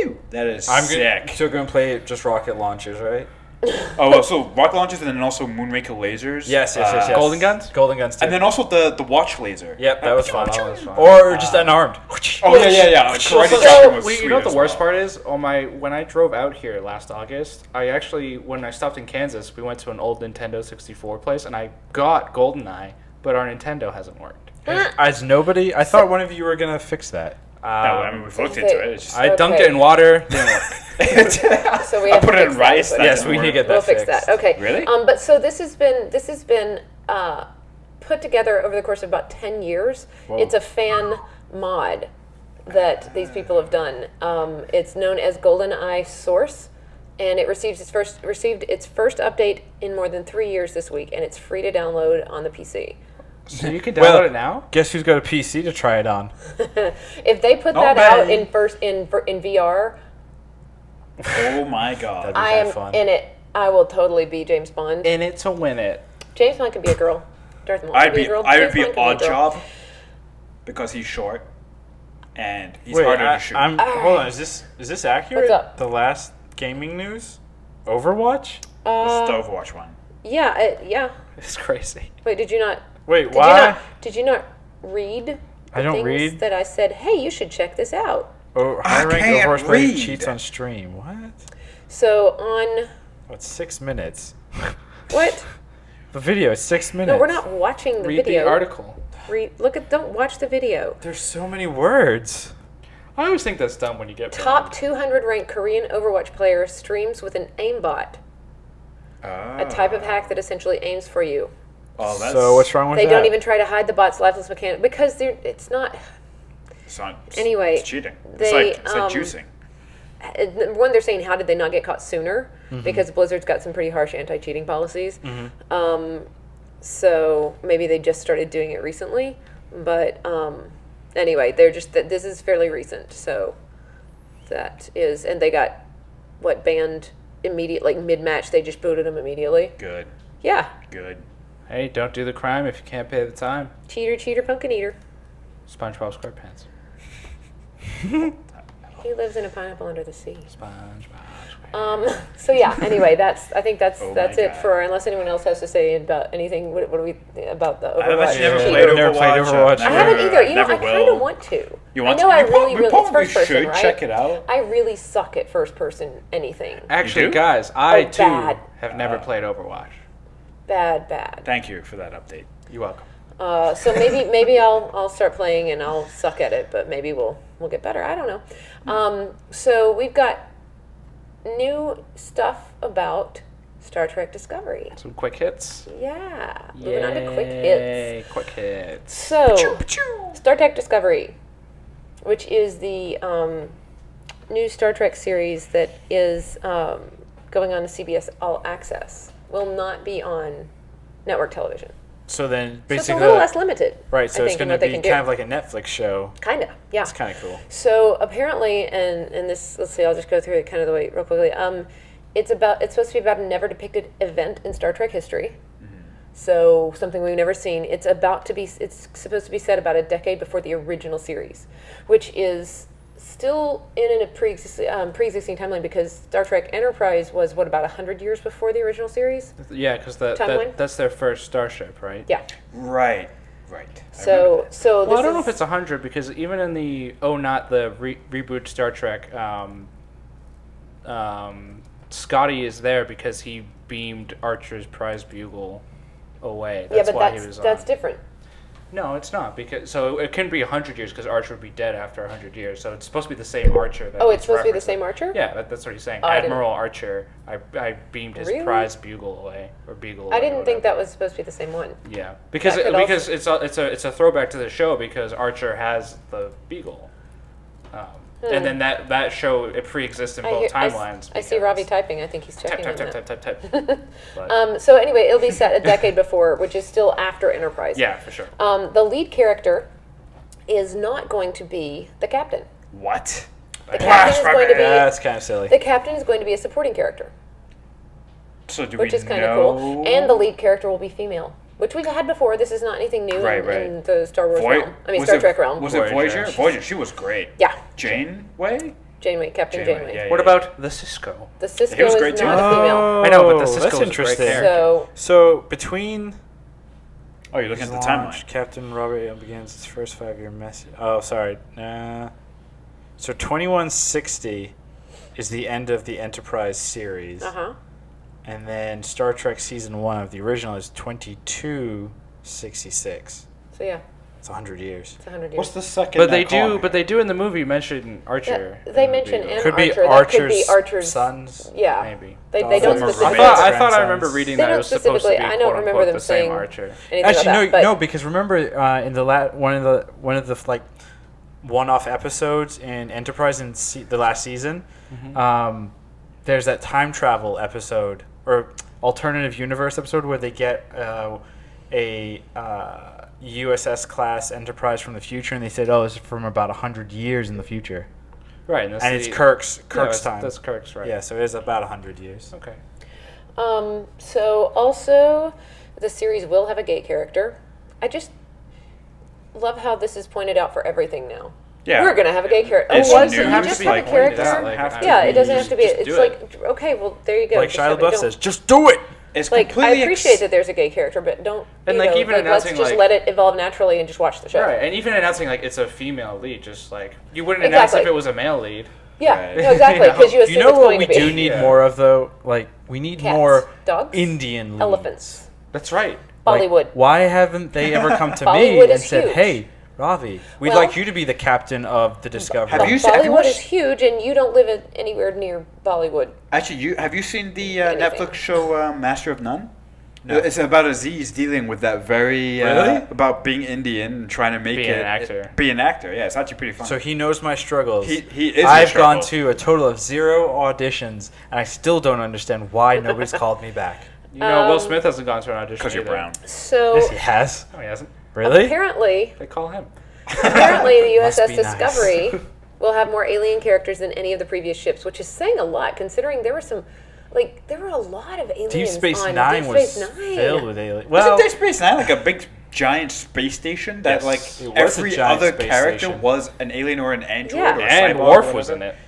Speaker 4: Woo! That is
Speaker 3: I'm
Speaker 4: sick.
Speaker 3: still gonna play just rocket launchers, right?
Speaker 4: Oh, well, so rocket launchers and then also Moonraker lasers.
Speaker 3: Yes.
Speaker 2: Golden guns?
Speaker 3: Golden guns too.
Speaker 4: And then also the watch laser.
Speaker 3: Yep, that was fun.
Speaker 2: That was fun.
Speaker 3: Or just unarmed.
Speaker 4: Oh yeah. Karate
Speaker 2: So,
Speaker 4: Chopper was
Speaker 2: you
Speaker 4: sweet
Speaker 2: know what the
Speaker 4: as
Speaker 2: worst
Speaker 4: well.
Speaker 2: part is? When I drove out here last August, when I stopped in Kansas, we went to an old Nintendo 64 place, and I got GoldenEye, but our Nintendo hasn't worked.
Speaker 3: As nobody, I thought one of you were gonna fix that.
Speaker 4: No, I mean we've looked into it. It's just,
Speaker 2: I dunked
Speaker 1: Okay.
Speaker 2: it in water, didn't work.
Speaker 1: So we
Speaker 4: I
Speaker 1: have
Speaker 4: put
Speaker 1: to
Speaker 4: it in
Speaker 1: fix
Speaker 4: rice.
Speaker 1: That.
Speaker 4: That
Speaker 3: Yes,
Speaker 4: didn't
Speaker 3: we need to
Speaker 4: work.
Speaker 3: get that
Speaker 1: We'll fix
Speaker 3: fixed.
Speaker 1: that. Okay.
Speaker 4: Really?
Speaker 1: But so this has been put together over the course of about 10 years.
Speaker 3: Whoa.
Speaker 1: It's a fan mod that these people have done. It's known as GoldenEye Source, and it received its first update in more than 3 years this week, and it's free to download on the PC.
Speaker 2: So you can download
Speaker 3: Well,
Speaker 2: it now?
Speaker 3: Guess who's got a PC to try it on?
Speaker 1: If they put
Speaker 4: Not
Speaker 1: that out
Speaker 4: bad.
Speaker 1: in VR,
Speaker 4: Oh my god.
Speaker 3: That'd be
Speaker 1: I
Speaker 3: kinda
Speaker 1: am
Speaker 3: fun.
Speaker 1: in it. I will totally be James Bond.
Speaker 2: In it to win it.
Speaker 1: James Bond can be a girl. Darth Maul can be a girl.
Speaker 4: I would
Speaker 1: James
Speaker 4: be
Speaker 1: Bond can a
Speaker 4: Odd
Speaker 1: girl.
Speaker 4: Job because he's short and he's
Speaker 3: Wait,
Speaker 4: harder to shoot.
Speaker 3: hold on. Is this accurate?
Speaker 1: What's up?
Speaker 3: The last gaming news? Overwatch?
Speaker 4: It's the Overwatch one.
Speaker 1: Yeah, yeah.
Speaker 2: It's crazy.
Speaker 1: Wait, did you not?
Speaker 3: Wait,
Speaker 1: Did
Speaker 3: why?
Speaker 1: you not read?
Speaker 3: I don't
Speaker 1: things
Speaker 3: read.
Speaker 1: that I said. Hey, you should check this out.
Speaker 3: Oh,
Speaker 4: I
Speaker 3: high rank
Speaker 4: can't
Speaker 3: Overwatch player
Speaker 4: read.
Speaker 3: cheats on stream. What?
Speaker 1: So on
Speaker 3: Oh, it's 6 minutes.
Speaker 1: what?
Speaker 3: The video is 6 minutes.
Speaker 1: No, we're not watching the
Speaker 2: Read
Speaker 1: video.
Speaker 2: the article.
Speaker 1: Don't watch the video.
Speaker 3: There's so many words.
Speaker 2: I always think that's dumb when you get
Speaker 1: Top
Speaker 2: burned.
Speaker 1: 200 ranked Korean Overwatch player streams with an aimbot, a type of hack that essentially aims for you.
Speaker 4: Oh, that's
Speaker 3: So what's wrong with
Speaker 1: They
Speaker 3: that?
Speaker 1: don't even try to hide the bot's lifeless mechanic because it's not.
Speaker 4: It's not,
Speaker 1: Anyway,
Speaker 4: it's cheating.
Speaker 1: they,
Speaker 4: It's like juicing.
Speaker 1: One, they're saying how did they not get caught sooner?
Speaker 3: Mm-hmm.
Speaker 1: Because Blizzard's got some pretty harsh anti-cheating policies. So maybe they just started doing it recently. But anyway, they're just this is fairly recent. So that is, and they got banned immediate, like mid-match. They just booted them immediately.
Speaker 4: Good.
Speaker 1: Yeah,
Speaker 4: Good.
Speaker 2: Hey, don't do the crime if you can't pay the time.
Speaker 1: cheater, pumpkin eater.
Speaker 2: SpongeBob SquarePants.
Speaker 1: He lives in a pineapple under the sea.
Speaker 2: SpongeBob.
Speaker 1: So yeah. Anyway, I think that's
Speaker 4: Oh
Speaker 1: that's
Speaker 4: my
Speaker 1: it
Speaker 4: God.
Speaker 1: for. Unless anyone else has to say about anything. What do we about the
Speaker 4: I've
Speaker 1: Overwatch?
Speaker 4: actually never
Speaker 1: cheat?
Speaker 4: played
Speaker 3: Never played Overwatch.
Speaker 1: I haven't either. You know,
Speaker 4: never
Speaker 1: I kind of
Speaker 4: will.
Speaker 1: want to.
Speaker 4: You want
Speaker 1: I know
Speaker 4: to?
Speaker 1: I
Speaker 4: You
Speaker 1: really,
Speaker 4: probably
Speaker 1: it's first person,
Speaker 4: should
Speaker 1: right?
Speaker 4: check it out.
Speaker 1: I really suck at first person anything.
Speaker 2: Actually,
Speaker 4: do?
Speaker 2: guys, I
Speaker 1: Oh,
Speaker 2: too
Speaker 1: bad.
Speaker 2: have never played Overwatch.
Speaker 1: Bad.
Speaker 4: Thank you for that update.
Speaker 2: You're welcome.
Speaker 1: So maybe I'll start playing and I'll suck at it, but maybe we'll get better. I don't know. So we've got new stuff about Star Trek Discovery.
Speaker 2: Some quick hits.
Speaker 1: Yeah. Moving on to quick hits.
Speaker 2: Yay, quick hits.
Speaker 1: So, Star Trek Discovery, which is the new Star Trek series that is going on to CBS All Access, will not be on network television.
Speaker 3: So then
Speaker 1: So it's a
Speaker 3: basically,
Speaker 1: little less limited.
Speaker 3: right? So
Speaker 1: I
Speaker 3: it's
Speaker 1: think, in
Speaker 3: going to
Speaker 1: what they
Speaker 3: be
Speaker 1: can do.
Speaker 3: kind of like a Netflix show.
Speaker 1: Kinda, yeah.
Speaker 3: It's kind of cool.
Speaker 1: So apparently, and this, let's see, I'll just go through it kind of the way real quickly. It's supposed to be about a never depicted event in Star Trek history. So something we've never seen. It's supposed to be set about a decade before the original series, which is still in a pre-existing timeline because Star Trek Enterprise was about 100 years before the original series.
Speaker 2: Yeah, because
Speaker 1: Timeline?
Speaker 2: that's their first starship, right?
Speaker 1: Yeah.
Speaker 4: Right. I
Speaker 1: So
Speaker 4: remember that.
Speaker 1: so
Speaker 2: Well, I
Speaker 1: this
Speaker 2: don't know if
Speaker 1: is
Speaker 2: it's 100 because even in the not the reboot Star Trek, Scotty is there because he beamed Archer's prize bugle away.
Speaker 1: Yeah,
Speaker 2: That's
Speaker 1: but
Speaker 2: why he was
Speaker 1: that's
Speaker 2: on.
Speaker 1: different.
Speaker 2: No, it's not, because so it couldn't be 100 years because Archer would be dead after 100 years. So it's supposed to be the same Archer. That
Speaker 1: Oh,
Speaker 2: he's
Speaker 1: it's supposed to be the
Speaker 2: referencing.
Speaker 1: same Archer?
Speaker 2: Yeah, that's what he's saying.
Speaker 1: Oh, I didn't-
Speaker 2: Admiral Archer. I beamed his
Speaker 1: Really?
Speaker 2: prize bugle away or beagle.
Speaker 1: I
Speaker 2: away,
Speaker 1: didn't think
Speaker 2: whatever.
Speaker 1: that was supposed to be the same one.
Speaker 2: Yeah, because
Speaker 1: That could
Speaker 2: because it's a throwback to the show because Archer has the beagle, and then that show it pre-exists in both timelines.
Speaker 1: I see
Speaker 2: because-
Speaker 1: Ravi typing. I think he's checking
Speaker 2: type
Speaker 1: on that.
Speaker 2: type. But,
Speaker 1: So anyway, it'll be set a decade before, which is still after Enterprise.
Speaker 2: yeah, for sure.
Speaker 1: The lead character is not going to be the captain.
Speaker 4: What?
Speaker 1: The captain is going to be
Speaker 3: That's kind of silly.
Speaker 1: the captain is going to be a supporting character,
Speaker 4: So do
Speaker 1: which
Speaker 4: we
Speaker 1: is kind of
Speaker 4: know?
Speaker 1: cool. And the lead character will be female, which we've had before. This is not anything new
Speaker 4: Right,
Speaker 1: in the Star Wars
Speaker 4: Voy-
Speaker 1: realm. I mean,
Speaker 4: was
Speaker 1: Star
Speaker 4: it-
Speaker 1: Trek realm.
Speaker 4: Was it
Speaker 2: Voyager.
Speaker 4: Voyager? Voyager. She was great.
Speaker 1: Yeah,
Speaker 4: Janeway?
Speaker 1: Janeway, Captain
Speaker 4: Janeway,
Speaker 1: Janeway.
Speaker 4: yeah.
Speaker 2: What about the Cisco?
Speaker 1: The Cisco
Speaker 4: He was
Speaker 1: is
Speaker 4: great too.
Speaker 1: not a female.
Speaker 2: I know, but the
Speaker 3: Oh,
Speaker 2: Cisco
Speaker 3: that's
Speaker 2: was a great
Speaker 3: interesting.
Speaker 2: character.
Speaker 1: So
Speaker 3: So between
Speaker 4: Oh, you're looking at the
Speaker 3: launch,
Speaker 4: timeline.
Speaker 3: Captain Robert begins his first 5-year message. Oh, sorry. So 2160 is the end of the Enterprise series. And then Star Trek Season 1 of the original is 2266.
Speaker 1: So yeah,
Speaker 3: It's 100 years.
Speaker 1: it's 100 years.
Speaker 4: What's the second?
Speaker 2: But they do in the movie mention
Speaker 1: Yeah,
Speaker 2: Archer.
Speaker 1: they
Speaker 2: in the
Speaker 1: mention
Speaker 2: movie.
Speaker 1: an
Speaker 3: Could be
Speaker 1: Archer. That could be
Speaker 3: Archer's
Speaker 1: Archer's
Speaker 3: sons.
Speaker 1: Yeah,
Speaker 2: Maybe.
Speaker 1: They don't
Speaker 4: Former
Speaker 1: specifically.
Speaker 4: roommates.
Speaker 2: I thought I remember
Speaker 3: Grandsons.
Speaker 2: reading
Speaker 1: They
Speaker 2: that it
Speaker 1: don't
Speaker 2: was supposed to be
Speaker 1: specifically- I don't
Speaker 2: quote
Speaker 1: remember
Speaker 2: unquote
Speaker 1: them
Speaker 2: the same
Speaker 1: saying-
Speaker 2: Archer.
Speaker 1: Anything
Speaker 3: Actually,
Speaker 1: about
Speaker 3: no,
Speaker 1: that, but
Speaker 3: no, because remember in the one of the like one-off episodes in Enterprise in the last season, there's that time travel episode or alternative universe episode where they get a USS class Enterprise from the future, and they said, "Oh, this is from about 100 years in the future,"
Speaker 2: Right,
Speaker 3: and it's Kirk's
Speaker 2: that's,
Speaker 3: time.
Speaker 2: That's Kirk's, right?
Speaker 3: Yeah, so it is about 100 years.
Speaker 2: Okay.
Speaker 1: So also, the series will have a gay character. I just love how this is pointed out for everything now.
Speaker 4: Yeah.
Speaker 1: We're gonna have a gay character.
Speaker 4: It's
Speaker 1: why
Speaker 4: news,
Speaker 1: does it just have
Speaker 4: like,
Speaker 1: a character?
Speaker 4: it doesn't
Speaker 2: Like,
Speaker 4: have to
Speaker 1: Yeah,
Speaker 4: be-
Speaker 1: it doesn't have to be.
Speaker 2: just
Speaker 1: It's
Speaker 2: do
Speaker 1: like okay, well there you go.
Speaker 3: Like
Speaker 1: Just
Speaker 3: Shia
Speaker 1: have it.
Speaker 3: LaBeouf
Speaker 1: Don't-
Speaker 3: says, "Just do it."
Speaker 4: It's
Speaker 1: Like I
Speaker 4: completely
Speaker 1: appreciate that there's a gay character, but don't.
Speaker 2: And,
Speaker 1: you
Speaker 2: like,
Speaker 1: know,
Speaker 2: even
Speaker 1: let's
Speaker 2: announcing,
Speaker 1: just
Speaker 2: like-
Speaker 1: let it evolve naturally and just watch the show.
Speaker 2: Right, and even announcing like it's a female lead, just like you wouldn't announce
Speaker 1: Exactly.
Speaker 2: if it was a male lead.
Speaker 1: Yeah,
Speaker 4: Right.
Speaker 1: no, exactly. Because you assume
Speaker 3: You know
Speaker 1: it's
Speaker 3: what
Speaker 1: going
Speaker 3: we
Speaker 1: to be
Speaker 3: do need
Speaker 2: Yeah.
Speaker 3: more of though? Like we need
Speaker 1: Cats,
Speaker 3: more
Speaker 1: dogs,
Speaker 3: Indian leads.
Speaker 1: elephants,
Speaker 2: That's right.
Speaker 3: Like,
Speaker 1: Bollywood.
Speaker 3: why haven't they ever come to me
Speaker 1: Bollywood
Speaker 3: and
Speaker 1: is
Speaker 3: said,
Speaker 1: huge.
Speaker 3: "Hey, Ravi, we'd
Speaker 1: Well-
Speaker 3: like you to be the captain of the Discovery"?
Speaker 4: Have you seen- have you
Speaker 1: Bollywood is
Speaker 4: watched-
Speaker 1: huge, and you don't live anywhere near Bollywood.
Speaker 4: Actually, have you seen the
Speaker 1: Anything.
Speaker 4: Netflix show Master of None?
Speaker 3: No.
Speaker 4: It's about Aziz dealing with that very
Speaker 3: Really?
Speaker 4: about being Indian and trying to make
Speaker 2: Being
Speaker 4: it
Speaker 2: an actor.
Speaker 4: Be an actor, yeah, it's actually pretty fun.
Speaker 3: So he knows my struggles.
Speaker 4: He is your
Speaker 3: I've
Speaker 4: struggle.
Speaker 3: gone to a total of 0 auditions, and I still don't understand why nobody's called me back.
Speaker 2: You know, Will Smith hasn't gone to an audition
Speaker 4: because you're
Speaker 2: either.
Speaker 4: brown.
Speaker 1: So
Speaker 3: Yes, he has.
Speaker 2: No, he hasn't.
Speaker 3: Really?
Speaker 1: apparently,
Speaker 2: They call him.
Speaker 1: the
Speaker 3: Must
Speaker 1: USS
Speaker 3: be nice.
Speaker 1: Discovery will have more alien characters than any of the previous ships, which is saying a lot, considering there were a lot of aliens.
Speaker 3: Deep Space
Speaker 1: on
Speaker 3: Nine
Speaker 1: Deep
Speaker 3: was
Speaker 1: Space Nine.
Speaker 3: filled with aliens.
Speaker 4: Wasn't
Speaker 3: Well,
Speaker 4: Deep Space Nine like a big giant space station that
Speaker 3: Yes,
Speaker 4: like
Speaker 3: it was a
Speaker 4: every
Speaker 3: giant
Speaker 4: other
Speaker 3: space
Speaker 4: character
Speaker 3: station.
Speaker 4: was an alien or an android
Speaker 1: Yeah.
Speaker 4: or a
Speaker 2: And
Speaker 4: cyborg
Speaker 2: Worf
Speaker 4: or
Speaker 2: was in
Speaker 4: whatever?
Speaker 2: it.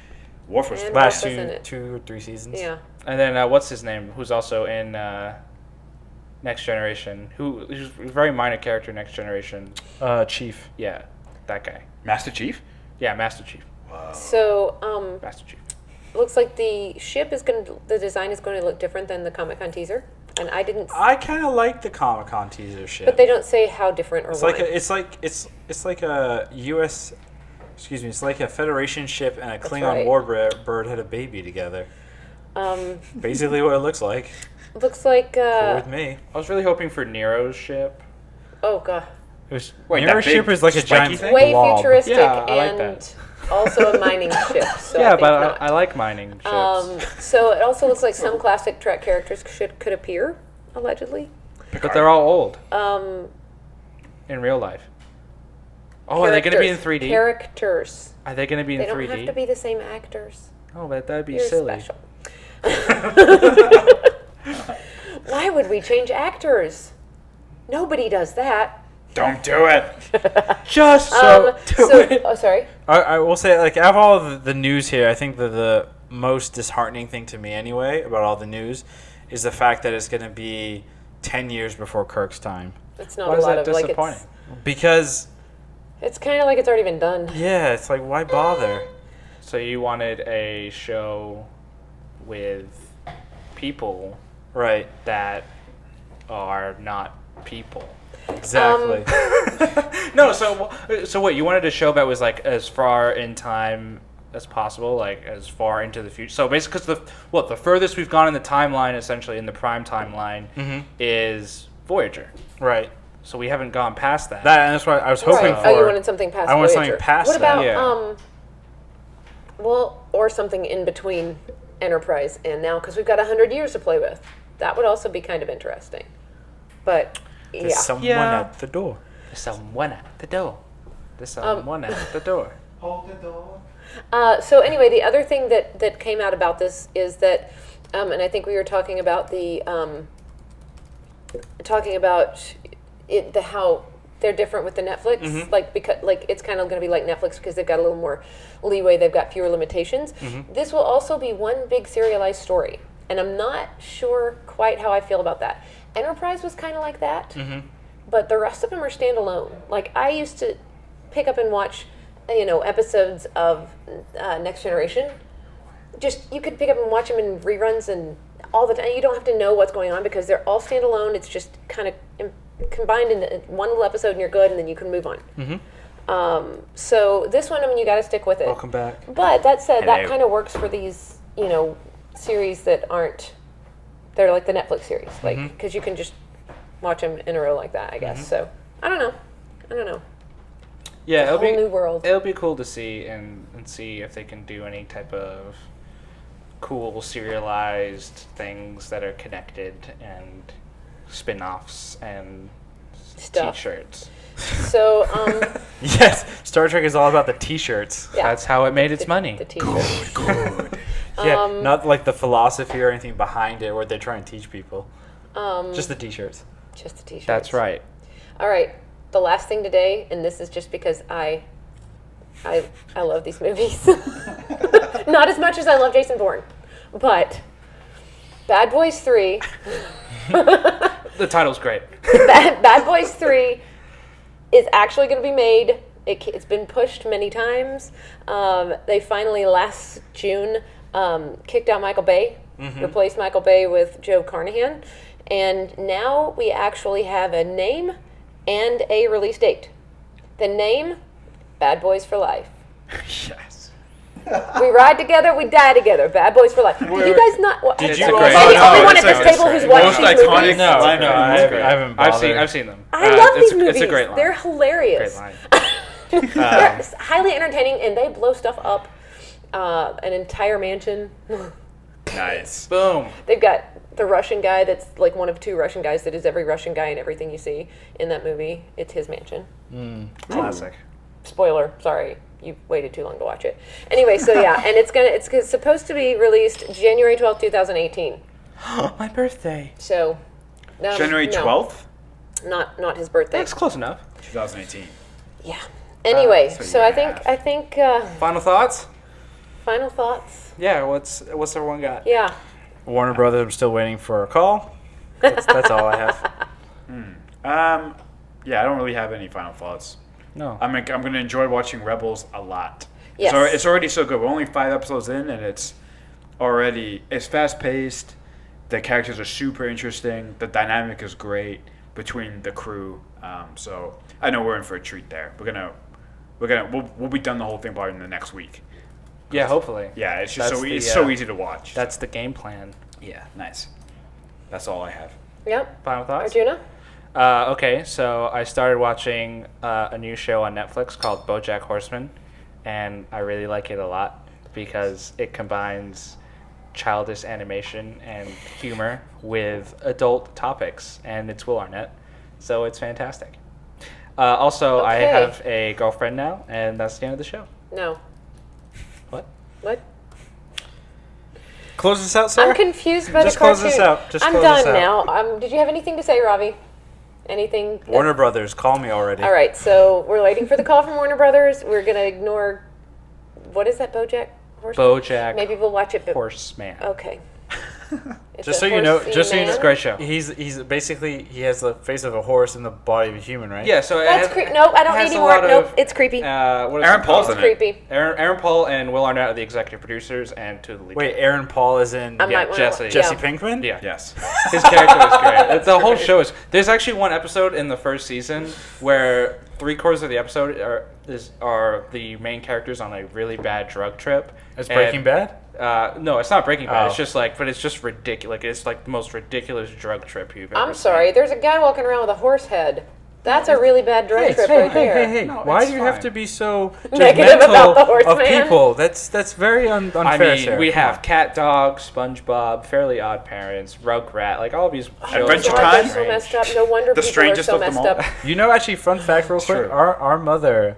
Speaker 4: Worf was
Speaker 1: And
Speaker 3: last
Speaker 1: Worf was in it.
Speaker 3: 2 or 3 seasons.
Speaker 1: Yeah.
Speaker 2: And then what's his name? Who's also in Next Generation? Who's a very minor character in Next Generation?
Speaker 3: Chief.
Speaker 2: Yeah, that guy.
Speaker 4: Master Chief.
Speaker 2: Yeah, Master Chief.
Speaker 1: So
Speaker 2: Master Chief.
Speaker 1: looks like the design is going to look different than the Comic-Con teaser, and I didn't.
Speaker 3: I kind of like the Comic-Con teaser shit.
Speaker 1: But they don't say how different or
Speaker 3: It's
Speaker 1: why.
Speaker 3: like it's like a U.S. Excuse me. It's like a Federation ship and a Klingon
Speaker 1: right.
Speaker 3: warbird had a baby together. Basically, what it looks like.
Speaker 1: Looks like.
Speaker 3: Cool with me.
Speaker 2: I was really hoping for Nero's ship.
Speaker 1: Oh god.
Speaker 3: It was,
Speaker 4: Wait,
Speaker 3: Mirror
Speaker 4: that big
Speaker 3: ship is like a
Speaker 4: spiky
Speaker 3: giant
Speaker 4: thing?
Speaker 1: Way
Speaker 3: blob.
Speaker 1: futuristic
Speaker 2: Yeah, I like
Speaker 1: and
Speaker 2: that.
Speaker 1: also a mining ship. So I
Speaker 2: Yeah,
Speaker 1: think
Speaker 2: but
Speaker 1: not.
Speaker 2: I like mining ships.
Speaker 1: So it also looks like some classic Trek characters could appear, allegedly.
Speaker 2: But they're all old
Speaker 1: Um,
Speaker 2: in real life. Oh, are they going to be in 3D?
Speaker 1: Characters.
Speaker 2: Are they going to be in
Speaker 1: They don't
Speaker 2: 3D?
Speaker 1: have to be the same actors.
Speaker 2: Oh, but that'd be
Speaker 1: You're
Speaker 2: silly.
Speaker 1: special. Why would we change actors? Nobody does that.
Speaker 4: Don't do it.
Speaker 3: Just
Speaker 1: Oh, sorry.
Speaker 3: I will say, like, out of all of the news here, I think that the most disheartening thing to me, anyway, about all the news, is the fact that it's going to be 10 years before Kirk's time.
Speaker 1: It's not
Speaker 2: Why
Speaker 1: a
Speaker 2: is
Speaker 1: lot
Speaker 2: that
Speaker 1: of like
Speaker 2: disappointing?
Speaker 3: Because,
Speaker 1: it's kind of like it's already been done.
Speaker 3: yeah, it's like, why bother?
Speaker 2: So you wanted a show with people
Speaker 3: Right.
Speaker 2: that are not people.
Speaker 3: Exactly.
Speaker 2: No, so what you wanted a show that was like as far in time as possible, like as far into the future. So basically, because the furthest we've gone in the timeline, essentially in the prime timeline, is Voyager.
Speaker 3: Right.
Speaker 2: So we haven't gone past that.
Speaker 3: And that's what I was hoping
Speaker 1: Right.
Speaker 3: for.
Speaker 1: Oh, you wanted something past
Speaker 3: I wanted
Speaker 1: Voyager.
Speaker 3: something past
Speaker 1: What about,
Speaker 2: that.
Speaker 1: well, or something in between Enterprise and now, because we've got 100 years to play with. That would also be kind of interesting. But,
Speaker 3: There's someone
Speaker 2: Yeah.
Speaker 3: at the door.
Speaker 2: There's someone at the door. There's someone at the door.
Speaker 4: Hold the door.
Speaker 1: So anyway, the other thing that came out about this is that, and I think we were talking about how they're different with the Netflix, because it's kind of going to be like Netflix because they've got a little more leeway, they've got fewer limitations. This will also be one big serialized story, and I'm not sure quite how I feel about that. Enterprise was kind of like that, but the rest of them are standalone. Like I used to pick up and watch, episodes of Next Generation. Just you could pick up and watch them in reruns and all the time. You don't have to know what's going on because they're all standalone. It's just kind of combined in one little episode and you're good, and then you can move on. So this one, you got to stick with it.
Speaker 3: Welcome back.
Speaker 1: But that said, that
Speaker 4: Hello.
Speaker 1: kind of works for these, series that aren't. They're like the Netflix series, because you can just watch them in a row like that, I guess. So I don't know.
Speaker 2: Yeah,
Speaker 1: It's a whole new world.
Speaker 2: It'll be cool to see and see if they can do any type of cool serialized things that are connected and spin-offs and
Speaker 1: Stuff.
Speaker 2: t-shirts.
Speaker 1: So
Speaker 3: Yes, Star Trek is all about the T-shirts.
Speaker 1: yeah,
Speaker 2: That's how it made its money.
Speaker 1: the T-shirt.
Speaker 4: Good.
Speaker 3: Yeah, not like the philosophy or anything behind it, where they try and teach people. Just the T-shirts.
Speaker 1: Just the T-shirt.
Speaker 2: That's right.
Speaker 1: All right. The last thing today, and this is just because I love these movies. Not as much as I love Jason Bourne, but Bad Boys 3.
Speaker 2: The title's great.
Speaker 1: Bad Boys 3 is actually going to be made. It's been pushed many times. They finally, last June, kicked out Michael Bay, replaced Michael Bay with Joe Carnahan, and now we actually have a name and a release date. The name, Bad Boys for Life.
Speaker 4: Yes.
Speaker 1: We ride together, we die together. Bad Boys for Life. Did you guys not?
Speaker 3: Did
Speaker 2: It's
Speaker 3: you
Speaker 2: a
Speaker 3: also-
Speaker 2: great-
Speaker 1: Am I the
Speaker 2: Oh,
Speaker 1: only
Speaker 2: no,
Speaker 1: one
Speaker 2: it's
Speaker 1: at this
Speaker 2: a-
Speaker 1: table who's
Speaker 2: it's
Speaker 1: watched
Speaker 4: Most
Speaker 1: these
Speaker 4: iconic
Speaker 1: movies?
Speaker 3: No,
Speaker 4: line
Speaker 3: no,
Speaker 4: from
Speaker 3: I
Speaker 4: the
Speaker 3: haven't,
Speaker 4: movie.
Speaker 3: I haven't
Speaker 2: I've
Speaker 3: bothered.
Speaker 2: seen them.
Speaker 1: I love these
Speaker 2: It's
Speaker 1: movies.
Speaker 2: a great line.
Speaker 1: They're hilarious.
Speaker 2: Great line.
Speaker 1: They're highly entertaining, and they blow stuff up. An entire mansion.
Speaker 4: Nice.
Speaker 2: Boom.
Speaker 1: They've got the Russian guy that's like one of two Russian guys that is every Russian guy in everything you see in that movie. It's his mansion.
Speaker 2: Classic.
Speaker 1: Spoiler, sorry. You waited too long to watch it. Anyway, so yeah, and it's supposed to be released January 12th, 2018.
Speaker 2: My birthday.
Speaker 1: So
Speaker 4: January
Speaker 1: no,
Speaker 4: 12th,
Speaker 1: not his birthday.
Speaker 2: That's close enough.
Speaker 4: 2018.
Speaker 1: Yeah. Anyway,
Speaker 4: so
Speaker 1: so
Speaker 4: year
Speaker 1: I
Speaker 4: and a
Speaker 1: think
Speaker 2: Final thoughts?
Speaker 1: final thoughts.
Speaker 2: Yeah, what's everyone got?
Speaker 1: Yeah.
Speaker 3: Warner Brothers, I'm still waiting for a call. That's all I have.
Speaker 4: Yeah, I don't really have any final thoughts.
Speaker 2: No.
Speaker 4: I'm going to enjoy watching Rebels a lot.
Speaker 1: Yes.
Speaker 4: It's already so good. We're only 5 episodes in, and it's fast paced. The characters are super interesting. The dynamic is great between the crew. So I know we're in for a treat there. We'll be done the whole thing probably in the next week.
Speaker 2: Yeah, hopefully.
Speaker 4: Yeah, it's just
Speaker 2: That's
Speaker 4: it's
Speaker 2: the,
Speaker 4: so easy to watch.
Speaker 2: That's the game plan.
Speaker 4: Yeah, nice. That's all I have.
Speaker 1: Yep.
Speaker 2: Final thoughts?
Speaker 1: Arjuna?
Speaker 2: Okay, so I started watching a new show on Netflix called BoJack Horseman, and I really like it a lot because it combines childish animation and humor with adult topics, and it's Will Arnett, so it's fantastic. Also, I
Speaker 1: Okay.
Speaker 2: have a girlfriend now, and that's the end of the show.
Speaker 1: No.
Speaker 2: What?
Speaker 1: What?
Speaker 3: Close this out, Sarah?
Speaker 1: I'm confused by
Speaker 3: Just
Speaker 1: the cartoon.
Speaker 3: close this out. Just
Speaker 1: I'm
Speaker 3: close
Speaker 1: done
Speaker 3: this out.
Speaker 1: now. Did you have anything to say, Ravi? Anything?
Speaker 3: Warner Brothers, call me already.
Speaker 1: All right, so we're waiting for the call from Warner Brothers. We're gonna ignore. What is that, BoJack Horseman?
Speaker 2: BoJack
Speaker 1: Maybe we'll watch it. But,
Speaker 2: Horseman.
Speaker 1: okay. It's
Speaker 3: Just
Speaker 1: a
Speaker 3: so you know,
Speaker 1: horsey
Speaker 3: just so you know,
Speaker 1: man.
Speaker 2: It's a great show.
Speaker 3: He's basically he has the face of a horse and the body of a human, right?
Speaker 2: Yeah, so
Speaker 1: That's creepy. Nope, I don't need any more. Nope, it's creepy.
Speaker 2: What is
Speaker 4: Aaron
Speaker 2: it
Speaker 4: Paul's
Speaker 2: called?
Speaker 4: in it.
Speaker 1: Creepy.
Speaker 2: Aaron Paul and Will Arnett are the executive producers, and two of the lead.
Speaker 3: Wait, Aaron Paul is in
Speaker 1: I might wanna
Speaker 2: Jesse.
Speaker 1: watch-
Speaker 3: Jesse
Speaker 1: yeah.
Speaker 3: Pinkman?
Speaker 2: Yeah.
Speaker 4: Yes.
Speaker 2: His character was great. The whole show is. There's actually one episode in the first season where 3/4 of the episode are the main characters on a really bad drug trip.
Speaker 3: It's
Speaker 2: And-
Speaker 3: Breaking Bad?
Speaker 2: No, it's not Breaking Bad.
Speaker 3: Oh.
Speaker 2: It's just like, but it's just ridiculous. It's like the most ridiculous drug trip you've ever
Speaker 1: I'm sorry. There's a guy walking around with a horse head. That's a really bad drug trip
Speaker 3: hey,
Speaker 1: right there.
Speaker 3: hey.
Speaker 4: No,
Speaker 3: Why
Speaker 4: it's
Speaker 3: do you have
Speaker 4: fine.
Speaker 3: to be so
Speaker 1: Negative about the
Speaker 3: judgmental
Speaker 1: horse
Speaker 3: of
Speaker 1: man?
Speaker 3: people? That's very unfair,
Speaker 2: I mean,
Speaker 3: Sarah.
Speaker 2: we
Speaker 3: Come
Speaker 2: have
Speaker 3: on.
Speaker 2: Cat Dog, SpongeBob, Fairly Odd Parents, Rugrat, like all of these shows.
Speaker 4: Adventure
Speaker 2: are
Speaker 1: God,
Speaker 4: Time?
Speaker 1: they're so messed up. No wonder
Speaker 4: The
Speaker 1: people are
Speaker 4: strangest
Speaker 1: so
Speaker 4: of them
Speaker 1: messed
Speaker 4: all.
Speaker 1: up.
Speaker 3: You know, actually, fun fact, real quick.
Speaker 4: true.
Speaker 3: Our mother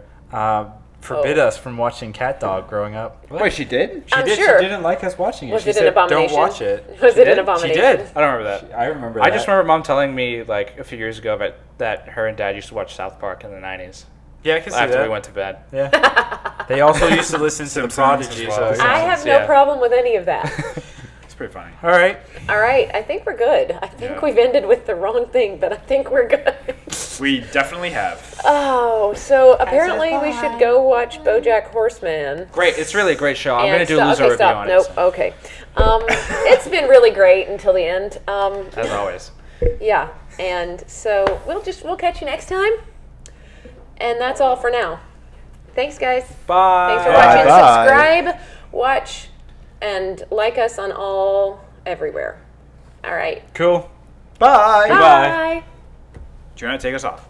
Speaker 3: forbid
Speaker 1: Oh.
Speaker 3: us from watching Cat Dog growing up.
Speaker 4: Wait, she did?
Speaker 3: She
Speaker 1: I'm
Speaker 3: did.
Speaker 1: sure.
Speaker 3: She didn't like us watching it.
Speaker 1: Was
Speaker 3: She
Speaker 1: it an
Speaker 3: said,
Speaker 1: abomination?
Speaker 3: "Don't watch it."
Speaker 1: Was
Speaker 3: She
Speaker 1: it an
Speaker 3: did.
Speaker 1: abomination?
Speaker 3: She did.
Speaker 2: I don't remember that.
Speaker 3: I remember.
Speaker 2: I just remember Mom telling me like a few years ago that her and Dad used to watch South Park in the 90s
Speaker 3: Yeah, I can see
Speaker 2: after
Speaker 3: that.
Speaker 2: we went to bed.
Speaker 3: Yeah. They also used to listen to the
Speaker 4: Simpsons
Speaker 3: Prodigy.
Speaker 4: as well.
Speaker 3: So,
Speaker 1: I have no
Speaker 2: Yeah.
Speaker 1: problem with any of that.
Speaker 4: It's pretty funny.
Speaker 3: all right.
Speaker 1: All right, I think we're good. I think
Speaker 4: Yeah.
Speaker 1: we've ended with the wrong thing, but I think we're good.
Speaker 4: We definitely have.
Speaker 1: Oh, so apparently we should go watch BoJack Horseman.
Speaker 2: Great, it's really a great show. I'm
Speaker 1: And
Speaker 2: going to do a
Speaker 1: stop-
Speaker 2: loser
Speaker 1: okay,
Speaker 2: review
Speaker 1: stop.
Speaker 2: on
Speaker 1: Nope.
Speaker 2: it.
Speaker 1: Okay. It's been really great until the end.
Speaker 2: As always.
Speaker 1: Yeah, and so we'll catch you next time. And that's all for now. Thanks, guys.
Speaker 2: Bye.
Speaker 1: Thanks for
Speaker 3: Bye.
Speaker 1: watching.
Speaker 3: Bye.
Speaker 1: Subscribe, watch, and like us on all everywhere. All right.
Speaker 3: Cool.
Speaker 4: Bye.
Speaker 1: Bye.
Speaker 4: Do you want to take us off?